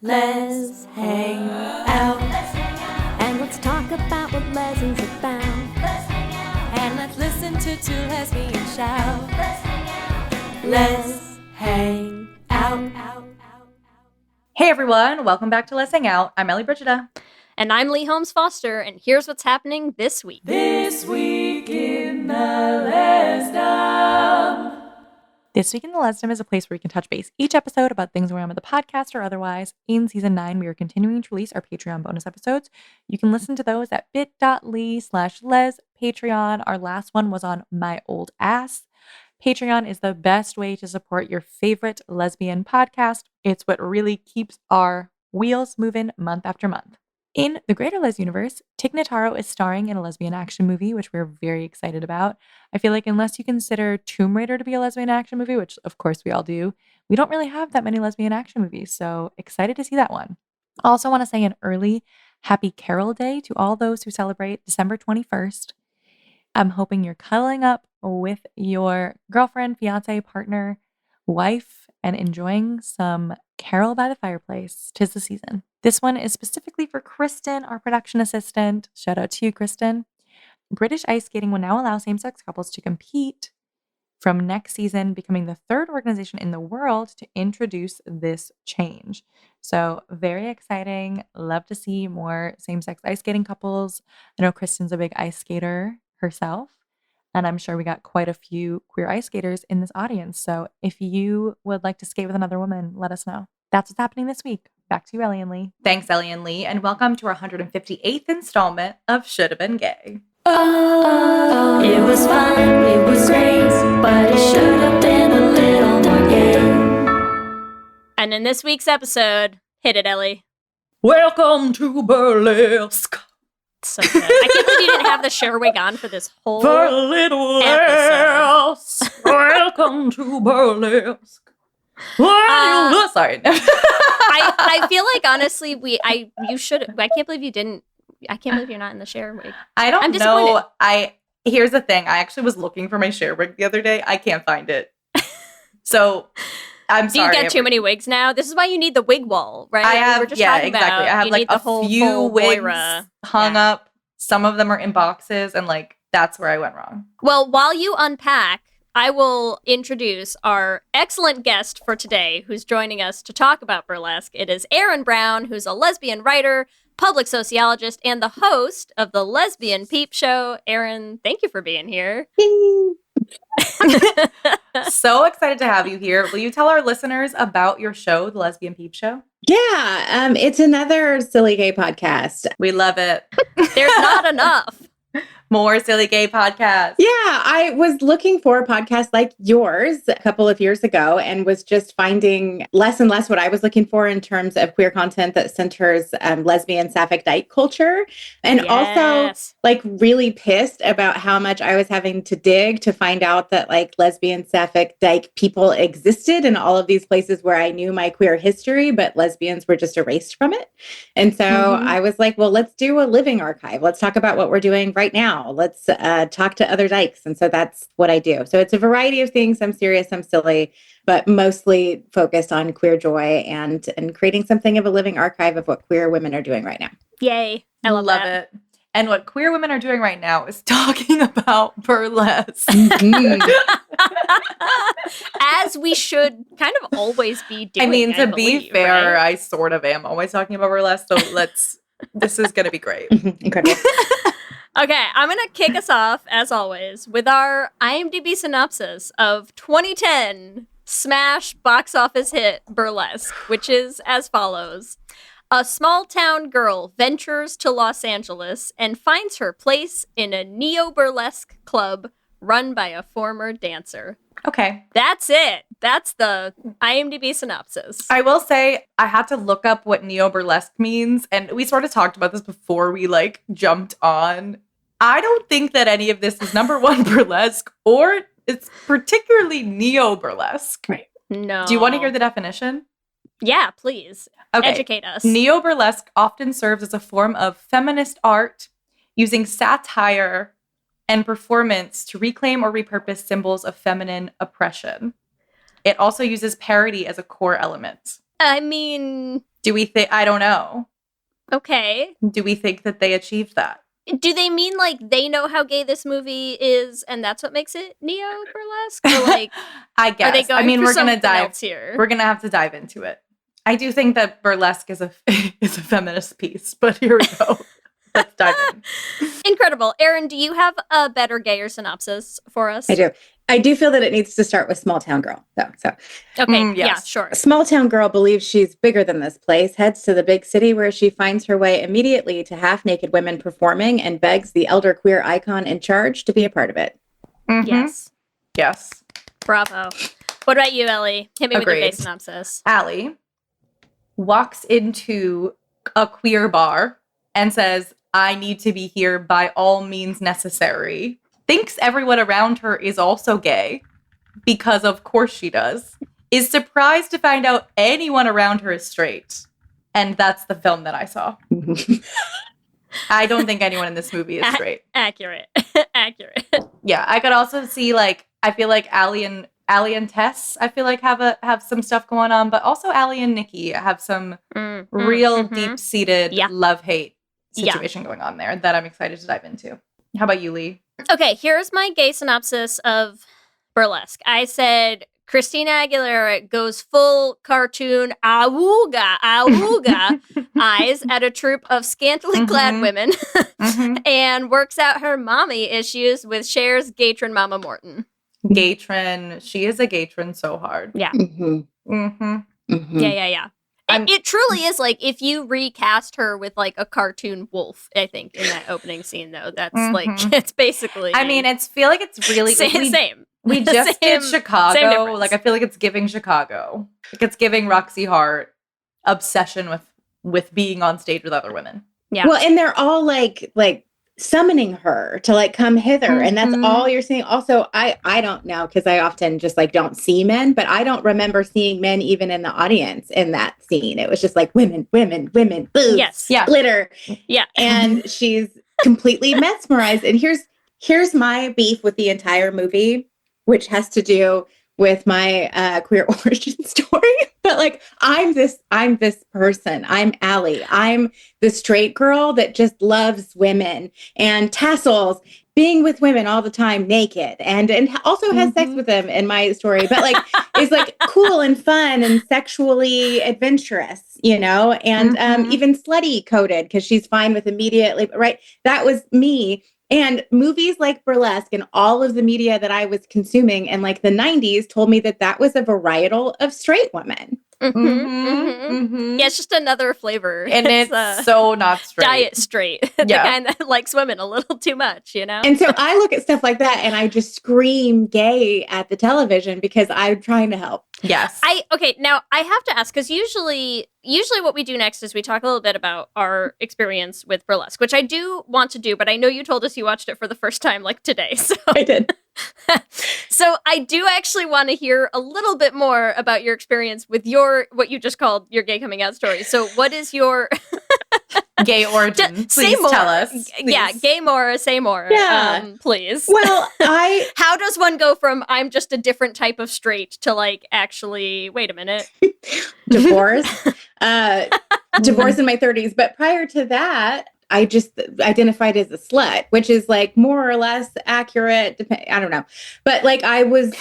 Lez Hang Out. And let's talk about what Lez is about. And let's listen to two lesbians shout. Lez Hang Out. Hey everyone, welcome back to Lez Hang Out. I'm Ellie Brigida. And I'm Lee Holmes Foster, and here's what's happening this week. This week in the Lesdom. This week in the Lesdom is a place where we can touch base each episode about things going on with the podcast or otherwise. In season 9, we are continuing to release our Patreon bonus episodes. You can listen to those at bit.ly/Les Patreon. Our last one was on My Old Ass. Patreon is the best way to support your favorite lesbian podcast. It's what really keeps our wheels moving month after month. In the Greater Les universe, Tig Notaro is starring in a lesbian action movie, which we're very excited about. I feel like unless you consider Tomb Raider to be a lesbian action movie, which of course we all do, we don't really have that many lesbian action movies, so excited to see that one. I also want to say an early Happy Carol Day to all those who celebrate December 21st. I'm hoping you're cuddling up with your girlfriend, fiance, partner, wife, and enjoying some Carol by the fireplace. 'Tis the season. This one is specifically for Kristen, our production assistant. Shout out to you, Kristen. British ice skating will now allow same-sex couples to compete from next season, becoming the third organization in the world to introduce this change. So very exciting. Love to see more same-sex ice skating couples. I know Kristen's a big ice skater herself, and I'm sure we got quite a few queer ice skaters in this audience. So if you would like to skate with another woman, let us know. That's what's happening this week. Back to you, Ellie and Lee. Thanks, Ellie and Lee, and welcome to our 158th installment of Shoulda Been Gay. Oh, it was fun, it was great, but it should have been a little more gay. And in this week's episode, hit it, Ellie. Welcome to Burlesque. So good. I can't believe you didn't have the Cher wig on for this whole For a little episode. else. Welcome to Burlesque. Sorry. I feel like honestly you should. I can't believe you didn't. I can't believe you're not in the Cher wig. I don't I'm know. Here's the thing. I actually was looking for my Cher wig the other day. I can't find it. So I'm sorry. Do you get too many wigs now? This is why you need the wig wall, right? I have, we were just yeah, talking exactly. about, I have you like need the a whole few full wigs Moira. hung up. Some of them are in boxes, and like that's where I went wrong. Well, while you unpack, I will introduce our excellent guest for today who's joining us to talk about burlesque. It is Erin Brown, who's a lesbian writer, public sociologist, and the host of the Lesbian Peep Show. Erin, thank you for being here. So excited to have you here. Will you tell our listeners about your show, the Lesbian Peep Show? Yeah, it's another silly gay podcast. We love it. There's not enough. More silly gay podcasts. Yeah, I was looking for a podcast like yours a couple of years ago and was just finding less and less what I was looking for in terms of queer content that centers lesbian sapphic dyke culture. And also like really pissed about how much I was having to dig to find out that like lesbian sapphic dyke people existed in all of these places where I knew my queer history, but lesbians were just erased from it. And so I was like, well, let's do a living archive. Let's talk about what we're doing right now. Let's talk to other dykes. And so that's what I do. So it's a variety of things. I'm serious, I'm silly, but mostly focused on queer joy and creating something of a living archive of what queer women are doing right now. Yay. I love it. And what queer women are doing right now is talking about burlesque. As we should kind of always be doing. I mean, to be fair, right? I sort of am always talking about burlesque. So this is going to be great. Incredible. Okay, I'm going to kick us off, as always, with our IMDb synopsis of 2010 smash box office hit Burlesque, which is as follows. A small-town girl ventures to Los Angeles and finds her place in a neo-burlesque club run by a former dancer. Okay. That's it. That's the IMDb synopsis. I will say I had to look up what neo-burlesque means, and we sort of talked about this before we jumped on. I don't think that any of this is number one burlesque, or it's particularly neo-burlesque. Right. No. Do you want to hear the definition? Yeah, please. Okay. Educate us. Neo-burlesque often serves as a form of feminist art using satire and performance to reclaim or repurpose symbols of feminine oppression. It also uses parody as a core element. I mean, Do we think, I don't know. Okay. Do we think that they achieved that? Do they mean like they know how gay this movie is and that's what makes it neo-burlesque? Or like, I guess. are they going I mean, for we're going to something dive else here? We're going to have to dive into it. I do think that Burlesque is a feminist piece, but here we go. Let's dive in. Incredible. Erin, do you have a better, gayer synopsis for us? I do. I do feel that it needs to start with small town girl, though. So, Okay, yes. yeah, sure. a small town girl believes she's bigger than this place, heads to the big city where she finds her way immediately to half-naked women performing and begs the elder queer icon in charge to be a part of it. Mhm. Yes. Yes. Bravo. What about you, Ellie? Hit me with your gay Agreed. synopsis. Allie walks into a queer bar and says, I need to be here by all means necessary. Thinks everyone around her is also gay, because of course she does. Is surprised to find out anyone around her is straight. And that's the film that I saw. I don't think anyone in this movie is straight. Accurate. Accurate. Yeah, I could also see, like, I feel like Allie and Tess, I feel like have some stuff going on, but also Allie and Nikki have some real deep-seated love-hate situation going on there that I'm excited to dive into. How about you, Lee? Okay, here's my gay synopsis of Burlesque. I said Christina Aguilera goes full cartoon awooga eyes at a troupe of scantily clad women and works out her mommy issues with Cher's Gatron Mama Morton. Gatron. She is a Gatron so hard. Yeah. Mm-hmm. Yeah. It truly is like if you recast her with like a cartoon wolf, I think, in that opening scene, though. That's like, it's basically. I mean, feel like it's really same. We just did Same Chicago. Like, I feel like it's giving Chicago. Like, it's giving Roxy Hart obsession with being on stage with other women. Yeah. Well, and they're all like summoning her to like come hither, and that's all you're seeing. Also, I don't know, because I often just like don't see men, but I don't remember seeing men even in the audience in that scene. It was just like women, boobs, yes, glitter, yeah, and she's completely mesmerized. And here's my beef with the entire movie, which has to do with my queer origin story. But like, I'm this person. I'm Allie. I'm the straight girl that just loves women and tassels, being with women all the time, naked, and also has sex with them in my story. But like, is like cool and fun and sexually adventurous, you know, and even slutty coded because she's fine with immediately. Right. That was me. And movies like Burlesque and all of the media that I was consuming in like the 90s told me that was a varietal of straight women. Yeah, it's just another flavor. And it's so not straight. Diet straight. The kind that likes women a little too much, you know? And so I look at stuff like that and I just scream gay at the television because I'm trying to help. Yes. Now I have to ask, because usually what we do next is we talk a little bit about our experience with Burlesque, which I do want to do, but I know you told us you watched it for the first time like today. So I did. So I do actually want to hear a little bit more about your experience with what you just called your gay coming out story. So what is your gay origin? Please tell us. Please. Yeah, gay more, say more. Yeah. Please. Well, how does one go from I'm just a different type of straight to like actually, wait a minute. Divorce in my 30s. But prior to that, I just identified as a slut, which is like more or less accurate. I don't know. But like I was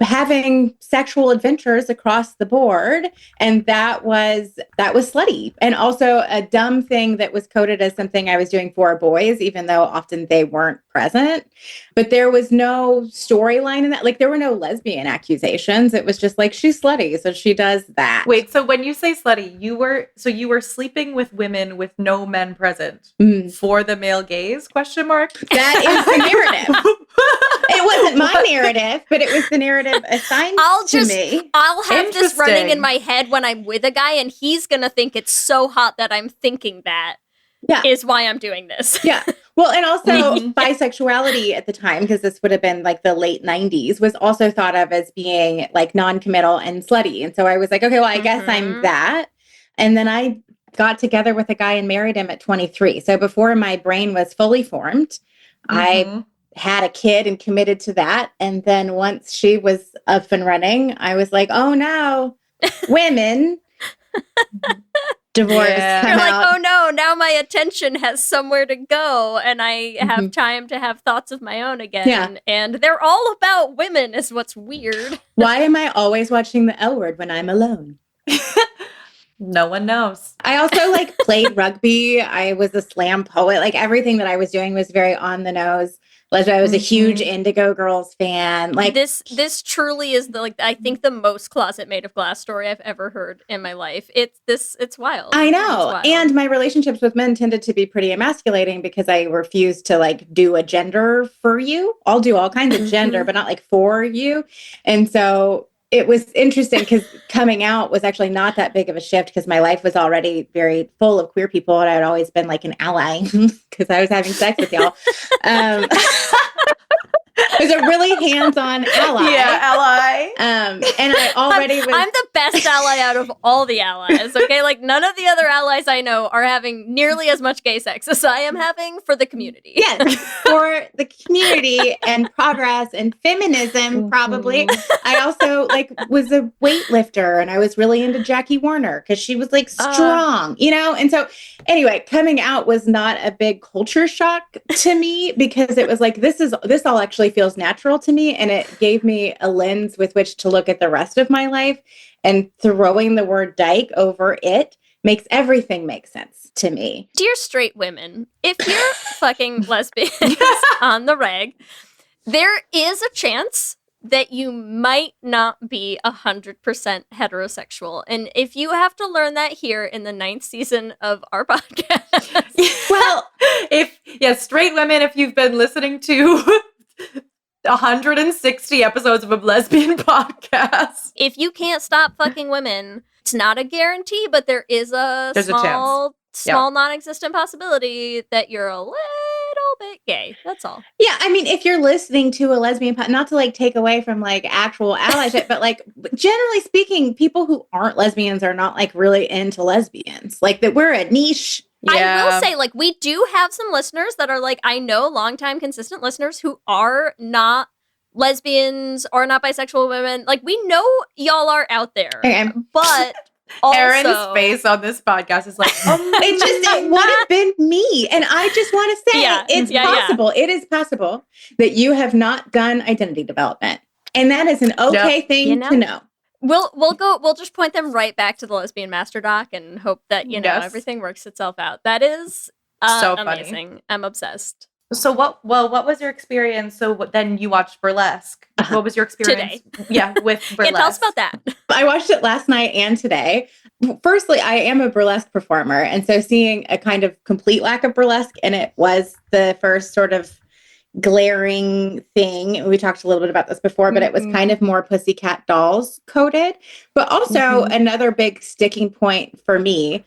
having sexual adventures across the board, and that was slutty, and also a dumb thing that was coded as something I was doing for boys, even though often they weren't present. But there was no storyline in that. Like there were no lesbian accusations. It was just like, she's slutty, so she does that. Wait, so when you say slutty, you were sleeping with women with no men present for the male gaze? ? That is the narrative. It wasn't my narrative, but it was the narrative assigned to me. I'll have this running in my head when I'm with a guy, and he's going to think it's so hot that I'm thinking that is why I'm doing this. Yeah. Well, and also bisexuality at the time, because this would have been like the late 90s, was also thought of as being like non-committal and slutty. And so I was like, okay, well, I guess I'm that. And then I got together with a guy and married him at 23. So before my brain was fully formed, I had a kid and committed to that. And then once she was up and running, I was like, oh no, women. divorce. Yeah. I'm You're like, out. oh no, now my attention has somewhere to go and I have time to have thoughts of my own again. Yeah. And they're all about women is what's weird. Why am I always watching the L Word when I'm alone? No one knows. I also like played rugby. I was a slam poet. Like everything that I was doing was very on the nose. Like I was a huge Indigo Girls fan. Like this truly is I think the most Closet Made of Glass story I've ever heard in my life. It's wild. I It's know. wild. And my relationships with men tended to be pretty emasculating because I refused to like do a gender for you. I'll do all kinds of gender, but not like for you. And so it was interesting because coming out was actually not that big of a shift because my life was already very full of queer people and I had always been like an ally because I was having sex with y'all. I was a really hands-on ally. Yeah, ally. And I already was. I'm the best ally out of all the allies, okay? Like, none of the other allies I know are having nearly as much gay sex as I am having for the community. Yes, for the community and progress and feminism, probably. I also like was a weightlifter and I was really into Jackie Warner because she was like strong, you know? And so anyway, coming out was not a big culture shock to me because it was like, this all actually feels natural to me. And it gave me a lens with which to look at the rest of my life, and throwing the word dyke over it makes everything make sense to me. Dear straight women, if you're fucking lesbians on the reg, there is a chance that you might not be 100% heterosexual. And if you have to learn that here in the 9th season of our podcast. Well, straight women, if you've been listening to 160 episodes of a lesbian podcast. If you can't stop fucking women, it's not a guarantee, but there's a small non-existent possibility that you're a little bit gay. That's all. Yeah, I mean, if you're listening to a lesbian not to like take away from like actual allyship, but like generally speaking, people who aren't lesbians are not like really into lesbians. Like that we're a niche. I will say, like, we do have some listeners that are like, I know longtime consistent listeners who are not lesbians or not bisexual women. Like, we know y'all are out there, Okay. but also, Erin's face on this podcast is like, it would have been me. And I just want to say it's possible. It is possible that you have not done identity development. And that is an okay thing to know. We'll just point them right back to the lesbian master doc and hope that, everything works itself out. That is so amazing. Funny. I'm obsessed. So what was your experience? So then you watched Burlesque. What was your experience? Today. Yeah, with Burlesque. Yeah, tell us about that. I watched it last night and today. Firstly, I am a burlesque performer. And so seeing a kind of complete lack of burlesque in it was the first sort of glaring thing. We talked a little bit about this before, but it was kind of more Pussycat Dolls coded. But also another big sticking point for me,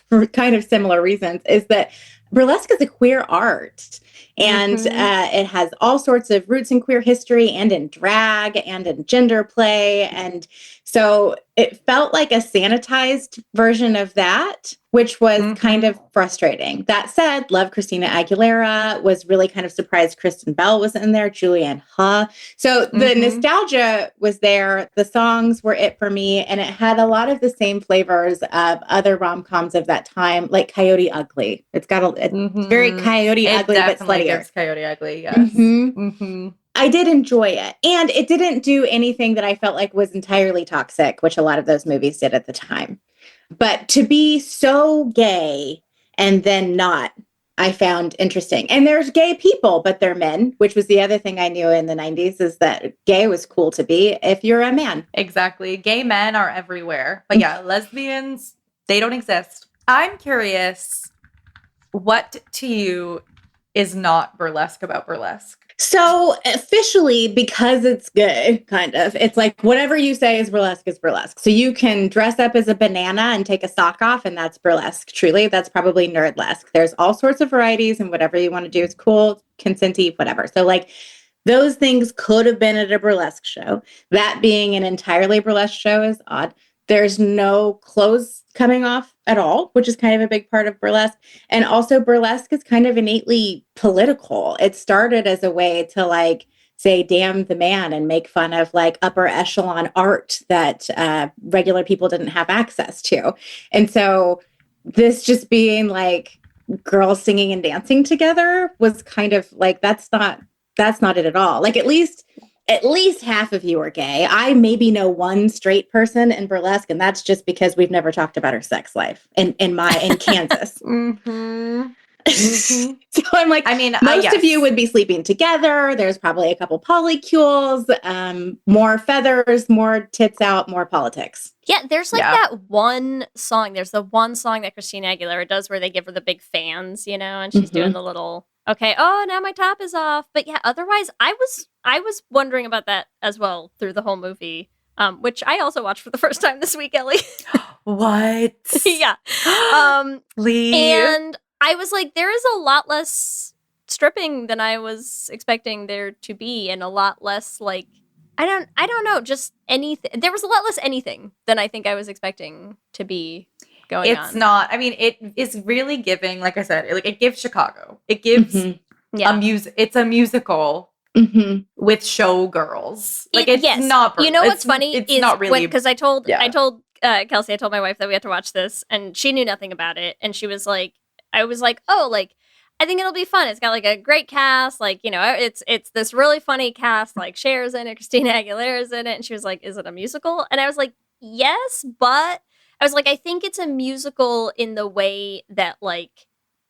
for kind of similar reasons, is that burlesque is a queer art. And it has all sorts of roots in queer history and in drag and in gender play. And so it felt like a sanitized version of that, which was kind of frustrating. That said, love Christina Aguilera, was really kind of surprised Kristen Bell was in there, Julianne Hough. So the nostalgia was there. The songs were it for me. And it had a lot of the same flavors of other rom-coms of that time, like Coyote Ugly. It's got it's very Coyote Ugly, but sluttier. It's Coyote Ugly, yes. I did enjoy it. And it didn't do anything that I felt like was entirely toxic, which a lot of those movies did at the time. But to be so gay and then not, I found interesting. And there's gay people, but they're men, which was the other thing I knew in the 90s, is that gay was cool to be if you're a man. Exactly. Gay men are everywhere. But yeah, lesbians, they don't exist. I'm curious, what to you is not burlesque about burlesque? So officially, because it's gay, kind of, it's like whatever you say is burlesque is burlesque. So you can dress up as a banana and take a sock off, and that's burlesque. Truly, that's probably nerdlesque. There's all sorts of varieties, and whatever you want to do is cool, consenty, whatever. So like those things could have been at a burlesque show. That being an entirely burlesque show is odd. There's no clothes coming off at all, which is kind of a big part of burlesque. And also burlesque is kind of innately political. It started as a way to like say damn the man and make fun of like upper echelon art that regular people didn't have access to. And so this just being like girls singing and dancing together was kind of like, that's not it at all. Like at least half of you are gay. I maybe know one straight person in burlesque, and that's just because we've never talked about her sex life in Kansas. Mm-hmm. So I'm like, I mean, most yes. of you would be sleeping together. There's probably a couple polycules, more feathers, more tits out, more politics. Yeah, there's like that one song. There's the one song that Christina Aguilera does where they give her the big fans, you know, and she's doing the little, okay, oh, now my top is off. But yeah, otherwise, I was wondering about that as well through the whole movie, which I also watched for the first time this week, Ellie. What? Yeah. Lee. And I was like, there is a lot less stripping than I was expecting there to be, and a lot less like, I don't know, just anything. There was a lot less anything than I think I was expecting to be going on. It's not. I mean, it is really giving, like I said, it gives Chicago. It gives it's a musical with showgirls. Like it's not. You know what's funny? It's not really because I told Kelsey, I told my wife that we had to watch this, and she knew nothing about it, and she was like, I was like, oh, like, I think it'll be fun. It's got like a great cast, like, you know, it's this really funny cast, like Cher's in it, Christina Aguilera's in it, and she was like, is it a musical? And I was like, yes, but I was like, I think it's a musical in the way that like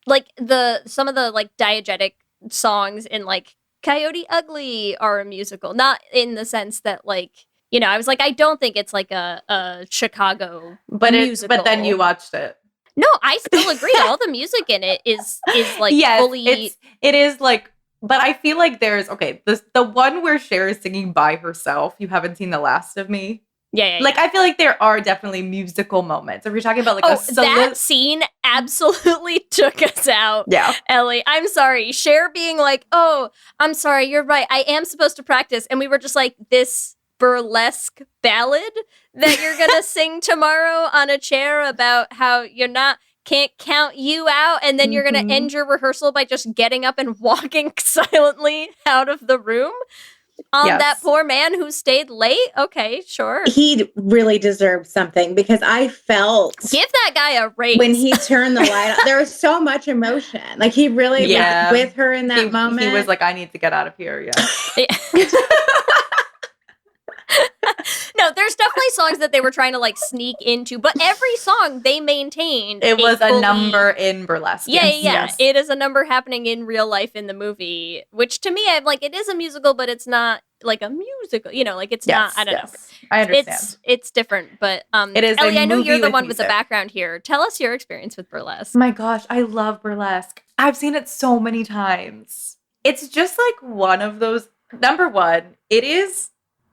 some of the like diegetic songs in like Coyote Ugly are a musical, not in the sense that like, you know, I was like, I don't think it's like a Chicago musical. But then you watched it. No, I still agree. All the music in it is like fully. It is like, but I feel like there's the one where Cher is singing by herself. You haven't seen The Last of Me. Yeah. Like I feel like there are definitely musical moments. If you're talking about like that scene absolutely took us out. Yeah, Ellie, I'm sorry. Cher being like, oh, I'm sorry, you're right. I am supposed to practice, and we were just like this burlesque ballad that you're gonna sing tomorrow on a chair about how can't count you out, and then you're gonna end your rehearsal by just getting up and walking silently out of the room on that poor man who stayed late. Okay, sure. He really deserved something because I felt give that guy a raise when he turned the light on. There was so much emotion. Like he really was with her in that moment. He was like, I need to get out of here. Yeah. No, there's definitely songs that they were trying to like sneak into, but every song they maintained. It was a number in burlesque. Yeah. Yes. It is a number happening in real life in the movie, which to me, I'm like, it is a musical, but it's not like a musical. You know, like it's not. I don't know. I understand. It's different, but it is. Ellie, I know you're the one with the background here. Tell us your experience with burlesque. My gosh, I love burlesque. I've seen it so many times. It's just like one of those. Number one, it is.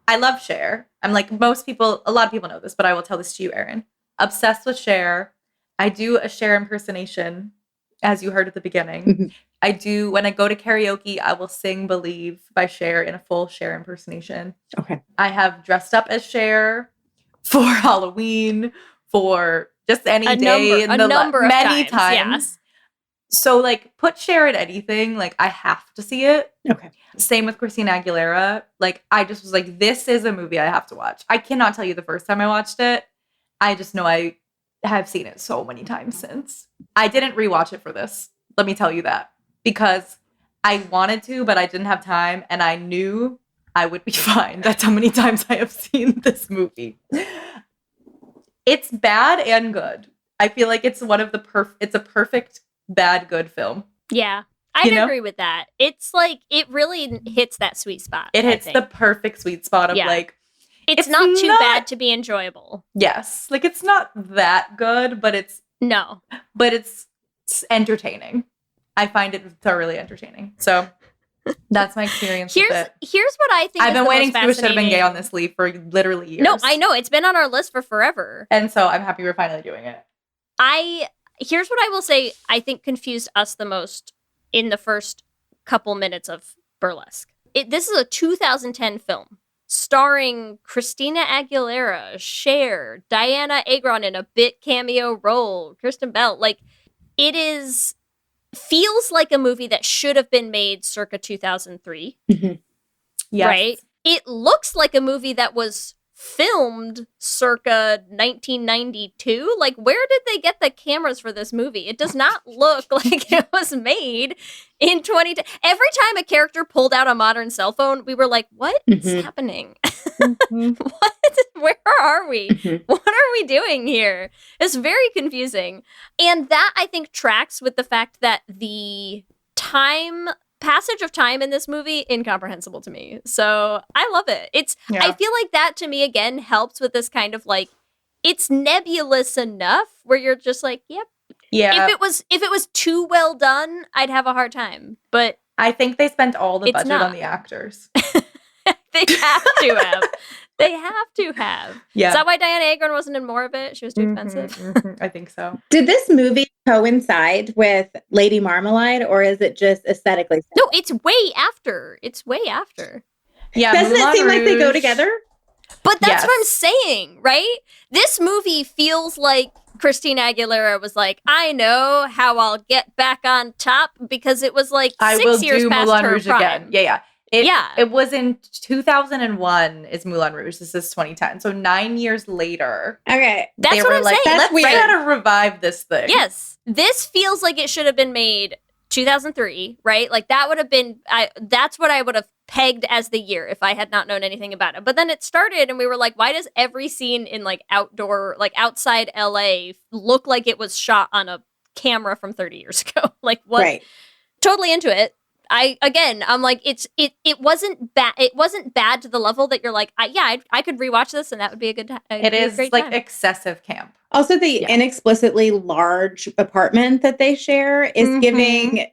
I love Cher. I'm like a lot of people know this, but I will tell this to you, Erin. Obsessed with Cher. I do a Cher impersonation, as you heard at the beginning. I do, when I go to karaoke, I will sing Believe by Cher in a full Cher impersonation. Okay. I have dressed up as Cher for Halloween, for just any day. Many times. Yeah. So, like, put Cher in anything. Like, I have to see it. Okay. Same with Christina Aguilera. Like, I just was like, this is a movie I have to watch. I cannot tell you the first time I watched it. I just know I have seen it so many times since. I didn't rewatch it for this. Let me tell you that. Because I wanted to, but I didn't have time. And I knew I would be fine. That's how many times I have seen this movie. It's bad and good. I feel like it's one of the it's a perfect bad good film. Yeah, I'd agree with that. It's like it really hits that sweet spot. It hits the perfect sweet spot of like it's not too bad to be enjoyable. Yes, like it's not that good, but it's entertaining. I find it thoroughly entertaining. So that's my experience with it. Here's what I think. I've been waiting to do a Should Have Been Gay on this leaf for literally years. No, I know it's been on our list for forever, and so I'm happy we're finally doing it. Here's what I will say I think confused us the most in the first couple minutes of Burlesque. This is a 2010 film starring Christina Aguilera, Cher, Diana Agron in a bit cameo role, Kristen Bell. Like, it feels like a movie that should have been made circa 2003. Yes. right? It looks like a movie that was filmed circa 1992. Like, where did they get the cameras for this movie? It does not look like it was made in 2010. Every time a character pulled out a modern cell phone, we were like, what is happening? What? Where are we? What are we doing here? It's very confusing. And that, I think, tracks with the fact that the passage of time in this movie, incomprehensible to me. So I love it. I feel like that to me again helps with this kind of like, it's nebulous enough where you're just like, yep. Yeah. If it was too well done, I'd have a hard time. But I think they spent all the budget not. on the actors. They have to have. They have to have. Yeah. Is that why Diana Agron wasn't in more of it? She was too expensive? I think so. Did this movie coincide with Lady Marmalade, or is it just aesthetically? No, it's way after. It's way after. Yeah. Doesn't Moulin it seem like they go Rouge- together? But that's Yes. what I'm saying, right? This movie feels like Christina Aguilera was like, I know how I'll get back on top, because it was like I 6 will years do past Moulin her Rouge prime. again. Yeah. Yeah. It was in 2001 is Moulin Rouge. This is 2010. So 9 years later, Okay. That's they what were I'm like, saying. let's weird. try to revive this thing. Yes. This feels like it should have been made 2003, right? Like that would have been, that's what I would have pegged as the year if I had not known anything about it. But then it started and we were like, why does every scene in like outdoor, like outside LA look like it was shot on a camera from 30 years ago? Like what? Right. Totally into it. I'm like, it wasn't bad. It wasn't bad to the level that you're like, I could rewatch this and that would be a good time. It is like excessive camp. Also, the inexplicitly large apartment that they share is giving.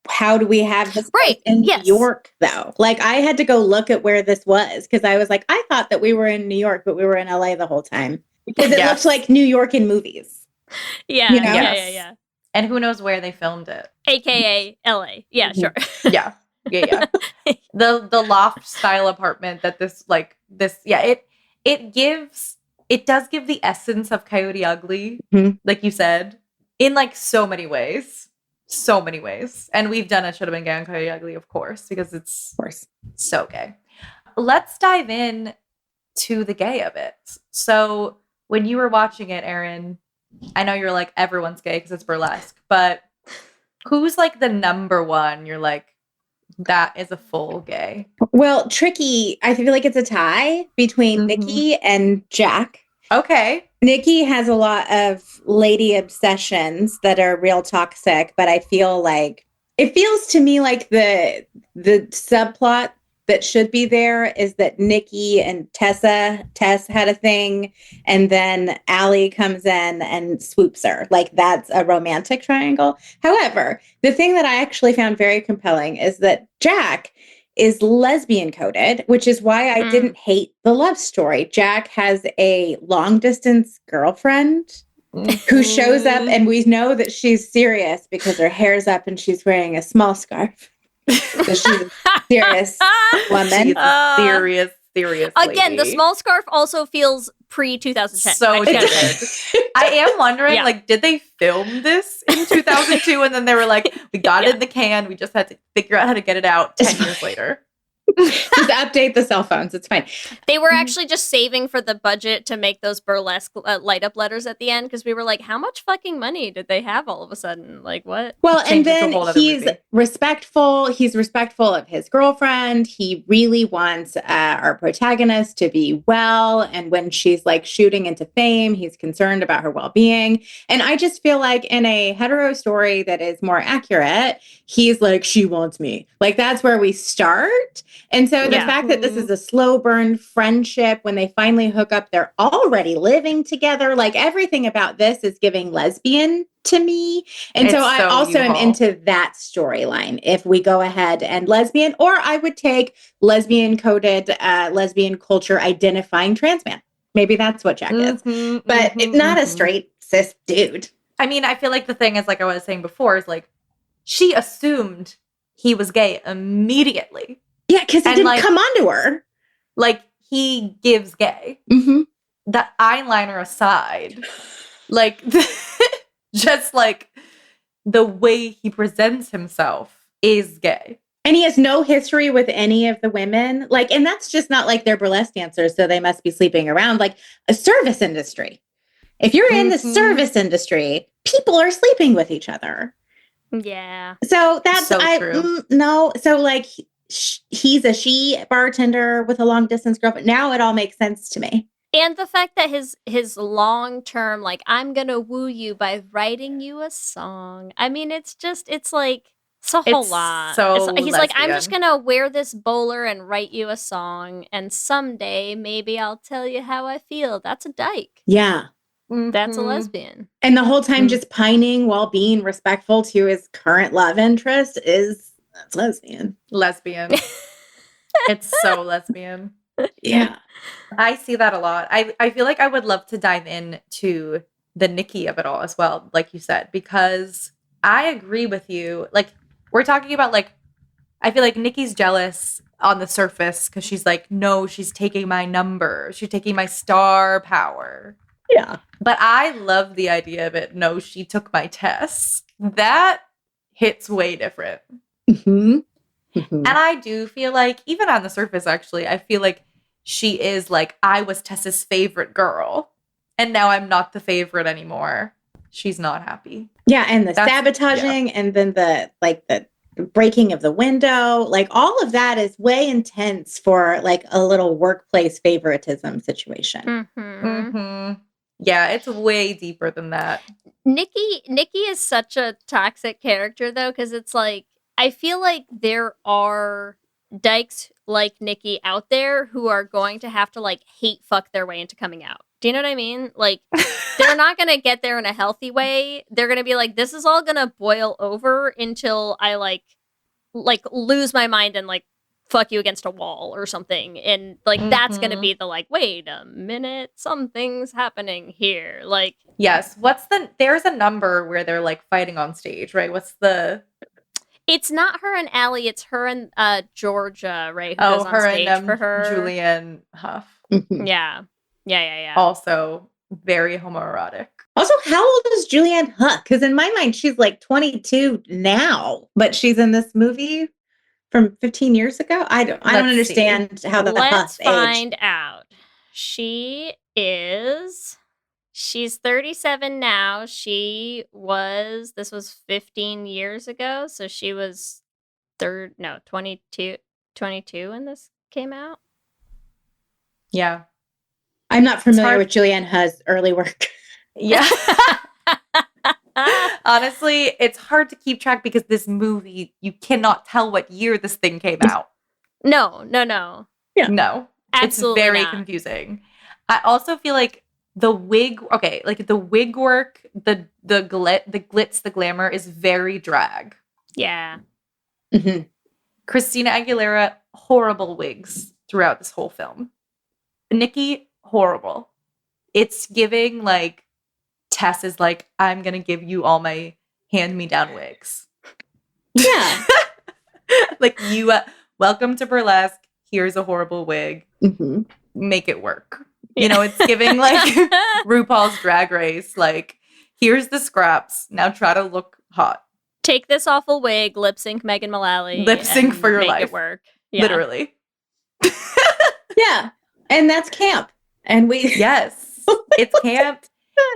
How do we have this place in New York, though? Like, I had to go look at where this was because I was like, I thought that we were in New York, but we were in LA the whole time because it looked like New York in movies. Yeah, you know? yeah. And who knows where they filmed it? AKA LA. Yeah, sure. Yeah. The loft style apartment that it does give the essence of Coyote Ugly, like you said, in like so many ways. So many ways. And we've done a Should Have Been Gay on Coyote Ugly, of course, because it's so gay. Let's dive in to the gay of it. So when you were watching it, Erin, I know you're like, everyone's gay because it's burlesque, but who's like the number one? You're like, that is a full gay. Well, tricky. I feel like it's a tie between Nikki and Jack. Okay. Nikki has a lot of lady obsessions that are real toxic, but I feel like it feels to me like the subplot that should be there is that Nikki and Tess had a thing, and then Allie comes in and swoops her. Like that's a romantic triangle. However, the thing that I actually found very compelling is that Jack is lesbian coded, which is why I didn't hate the love story. Jack has a long distance girlfriend who shows up, and we know that she's serious because her hair's up and she's wearing a small scarf. So she's a serious woman. She's a serious Again, the lady. small scarf also feels pre-2010. So I gotta did. say. I am wondering, like, did they film this in 2002 and then they were like, we got it in the can, we just had to figure out how to get it out 10 years later? Just update the cell phones. It's fine. They were actually just saving for the budget to make those burlesque light up letters at the end because we were like, how much fucking money did they have all of a sudden? Like, what? Well, and Changes the then whole other he's movie. respectful. He's respectful of his girlfriend. He really wants our protagonist to be well. And when she's like shooting into fame, he's concerned about her well-being. And I just feel like in a hetero story that is more accurate, he's like, she wants me. Like that's where we start. And so the fact that this is a slow burn friendship, when they finally hook up, they're already living together. Like everything about this is giving lesbian to me. And so I also am into that storyline. If we go ahead and lesbian, or I would take lesbian coded, lesbian culture identifying trans man. Maybe that's what Jack is, but not a straight cis dude. I mean, I feel like the thing is, like I was saying before, is like she assumed he was gay immediately. Yeah, because he didn't come onto her. Like, he gives gay. The eyeliner aside, like, just like the way he presents himself is gay. And he has no history with any of the women. Like, and that's just not like they're burlesque dancers, so they must be sleeping around. Like a service industry. If you're in the service industry, people are sleeping with each other. Yeah. So that's So true. No. So like he's a she bartender with a long distance girlfriend. Now it all makes sense to me. And the fact that his long term, like, I'm gonna woo you by writing you a song. I mean, it's like it's a whole lot. So He's like, I'm just lesbian. gonna wear this bowler and write you a song, and someday maybe I'll tell you how I feel. That's a dyke. Yeah. That's a Mhm. lesbian. And the whole time just pining while being respectful to his current love interest that's lesbian. Lesbian. It's so lesbian. Yeah. I see that a lot. I feel like I would love to dive into the Nikki of it all as well, like you said, because I agree with you. Like, we're talking about, like, I feel like Nikki's jealous on the surface because she's like, no, she's taking my number. She's taking my star power. Yeah. But I love the idea of it. No, she took my tests. That hits way different. Mm-hmm. Mm-hmm. And I do feel like, even on the surface, actually, I feel like she is like, I was Tessa's favorite girl, and now I'm not the favorite anymore. She's not happy. Yeah, and the sabotaging, and then the breaking of the window, like all of that is way intense for like a little workplace favoritism situation. Yeah, it's way deeper than that. Nikki is such a toxic character, though, because it's like, I feel like there are dykes like Nikki out there who are going to have to like hate fuck their way into coming out. Do you know what I mean? Like, they're not going to get there in a healthy way. They're going to be like, this is all going to boil over until I like lose my mind and like fuck you against a wall or something. And like, that's going to be the like, wait a minute, something's happening here. Like, yes. There's a number where they're like fighting on stage, right? It's not her and Allie, it's her and Georgia, right? Who Oh, goes on her stage and for her. Julianne Hough. Yeah. Also very homoerotic. Also, how old is Julianne Hough? Because in my mind, she's like 22 now, but she's in this movie from 15 years ago. I don't understand how the Let's Hough find age. out. She's 37 now. This was 15 years ago. So she was 22 when this came out. Yeah. I'm not familiar with Julianne Hough's early work. Yeah. Honestly, it's hard to keep track because this movie, you cannot tell what year this thing came out. No. Yeah. No. Absolutely it's very not. confusing. I also feel like the wig work, the glitz, the glamour is very drag. Yeah. Mm-hmm. Christina Aguilera, horrible wigs throughout this whole film. Nikki, horrible. It's giving like Tess is like, I'm gonna give you all my hand-me-down wigs. Yeah. Like, you welcome to Burlesque, here's a horrible wig. Mm-hmm. Make it work. You know, it's giving like RuPaul's Drag Race, like, here's the scraps, now try to look hot. Take this awful wig, lip sync Megan Mullally. Lip sync for your make life. It work. Yeah. Literally. Yeah. And that's camp. And Yes. It's camp.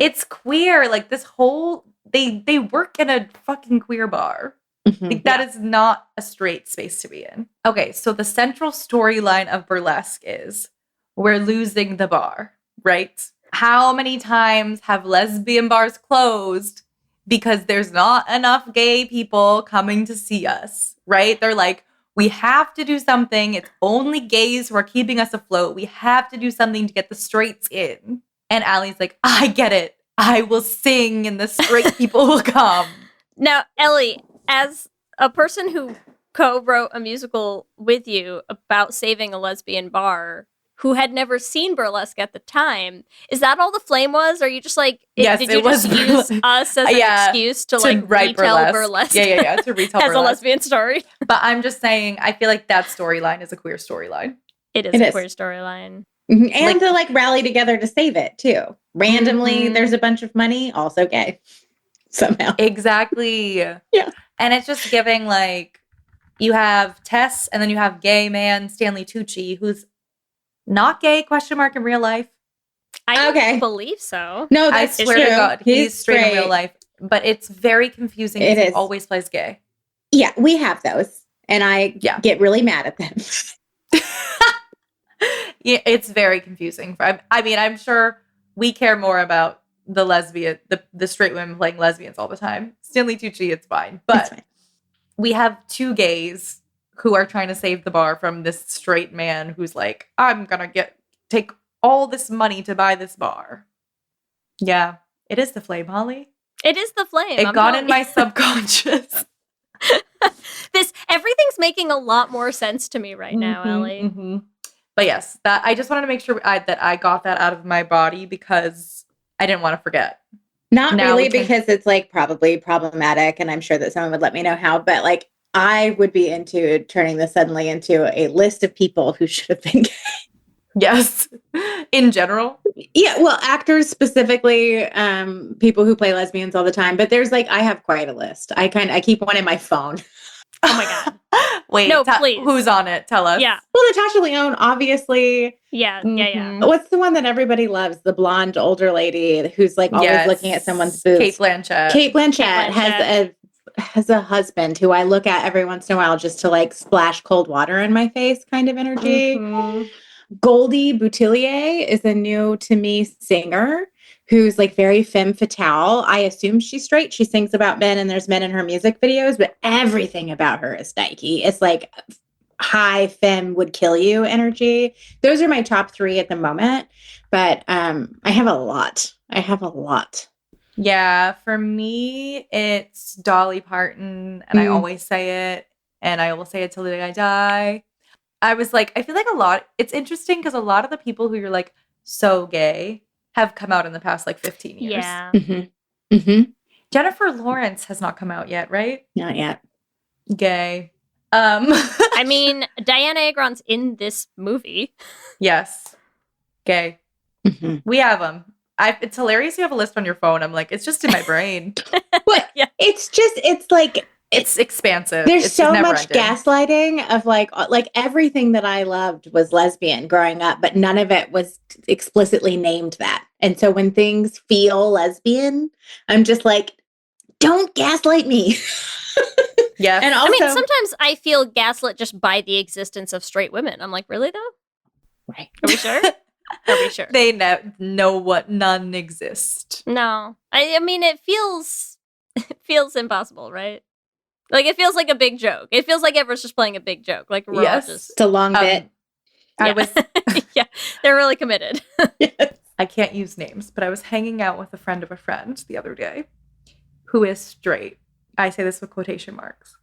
It's queer. Like, this whole they work in a fucking queer bar. Like, that is not a straight space to be in. Okay, so the central storyline of Burlesque is we're losing the bar, right? How many times have lesbian bars closed because there's not enough gay people coming to see us, right? They're like, we have to do something. It's only gays who are keeping us afloat. We have to do something to get the straights in. And Allie's like, I get it. I will sing and the straight people will come. Now, Ellie, as a person who co-wrote a musical with you about saving a lesbian bar, who had never seen Burlesque at the time, is that all the flame was? Or are you just like, yes, did you just use us as an excuse to like write retell Burlesque? Yeah, to retell as Burlesque. a lesbian story. But I'm just saying, I feel like that storyline is a queer storyline. It is a queer storyline. Mm-hmm. And to like rally together to save it too. Randomly, Mm-hmm. there's a bunch of money, also gay. Somehow. Exactly. Yeah. And it's just giving like, You have Tess, and then you have gay man Stanley Tucci, who's not gay, in real life. I don't Okay. believe so. No, I that's swear true. to God, he's straight in real life. But it's very confusing. It He is. always plays gay. Yeah, we have those. And I get really mad at them. Yeah, it's very confusing. I mean, I'm sure we care more about the straight women playing lesbians all the time. Stanley Tucci, it's fine. But It's fine. we have two gays who are trying to save the bar from this straight man who's like, I'm gonna take all this money to buy this bar. Yeah, it is the flame, Holly. It is the flame. It got in my subconscious. Everything's making a lot more sense to me right now, Ellie. But yes, that I just wanted to make sure that I got that out of my body because I didn't want to forget. Not Now really, we can- because it's like probably problematic, and I'm sure that someone would let me know how, but like I would be into turning this suddenly into a list of people who should have been gay. Yes, in general. Yeah, well, actors specifically, people who play lesbians all the time, but there's like, I have quite a list. I keep one in my phone. Oh my God. Wait, No, please. Who's on it? Tell us. Yeah. Well, Natasha Lyonne, obviously. Yeah. What's the one that everybody loves? The blonde older lady who's like always looking at someone's boobs. Kate Blanchett. Kate Blanchett has a husband who I look at every once in a while just to like splash cold water in my face kind of energy. Goldie Boutillier is a new to me singer who's like very femme fatale. I assume she's straight. She sings about men and there's men in her music videos, but everything about her is dykey. It's like high femme would kill you energy. Those are my top 3 at the moment, but I have a lot. Yeah, for me, it's Dolly Parton, and I always say it, and I will say it till the day I die. I was like, I feel like it's interesting because a lot of the people who you're like so gay have come out in the past like 15 years. Yeah. Jennifer Lawrence has not come out yet, right? Not yet. Gay. I mean, Diana Agron's in this movie. Yes. Gay. We have them. It's hilarious you have a list on your phone. I'm like, it's just in my brain. But it's like, It's expansive. There's It's so never much ending. gaslighting of like everything that I loved was lesbian growing up, but none of it was explicitly named that. And so when things feel lesbian, I'm just like, don't gaslight me. Yes. And also, I mean, sometimes I feel gaslit just by the existence of straight women. I'm like, really though? right. Are we sure? Are we sure? They know what none exist. No. I mean, it feels impossible, right? Like, it feels like a big joke. It feels like everyone's just playing a big joke. Like, we're all just... It's a long bit. Yeah, they're really committed. Yes. I can't use names, but I was hanging out with a friend of a friend the other day who is straight. I say this with quotation marks.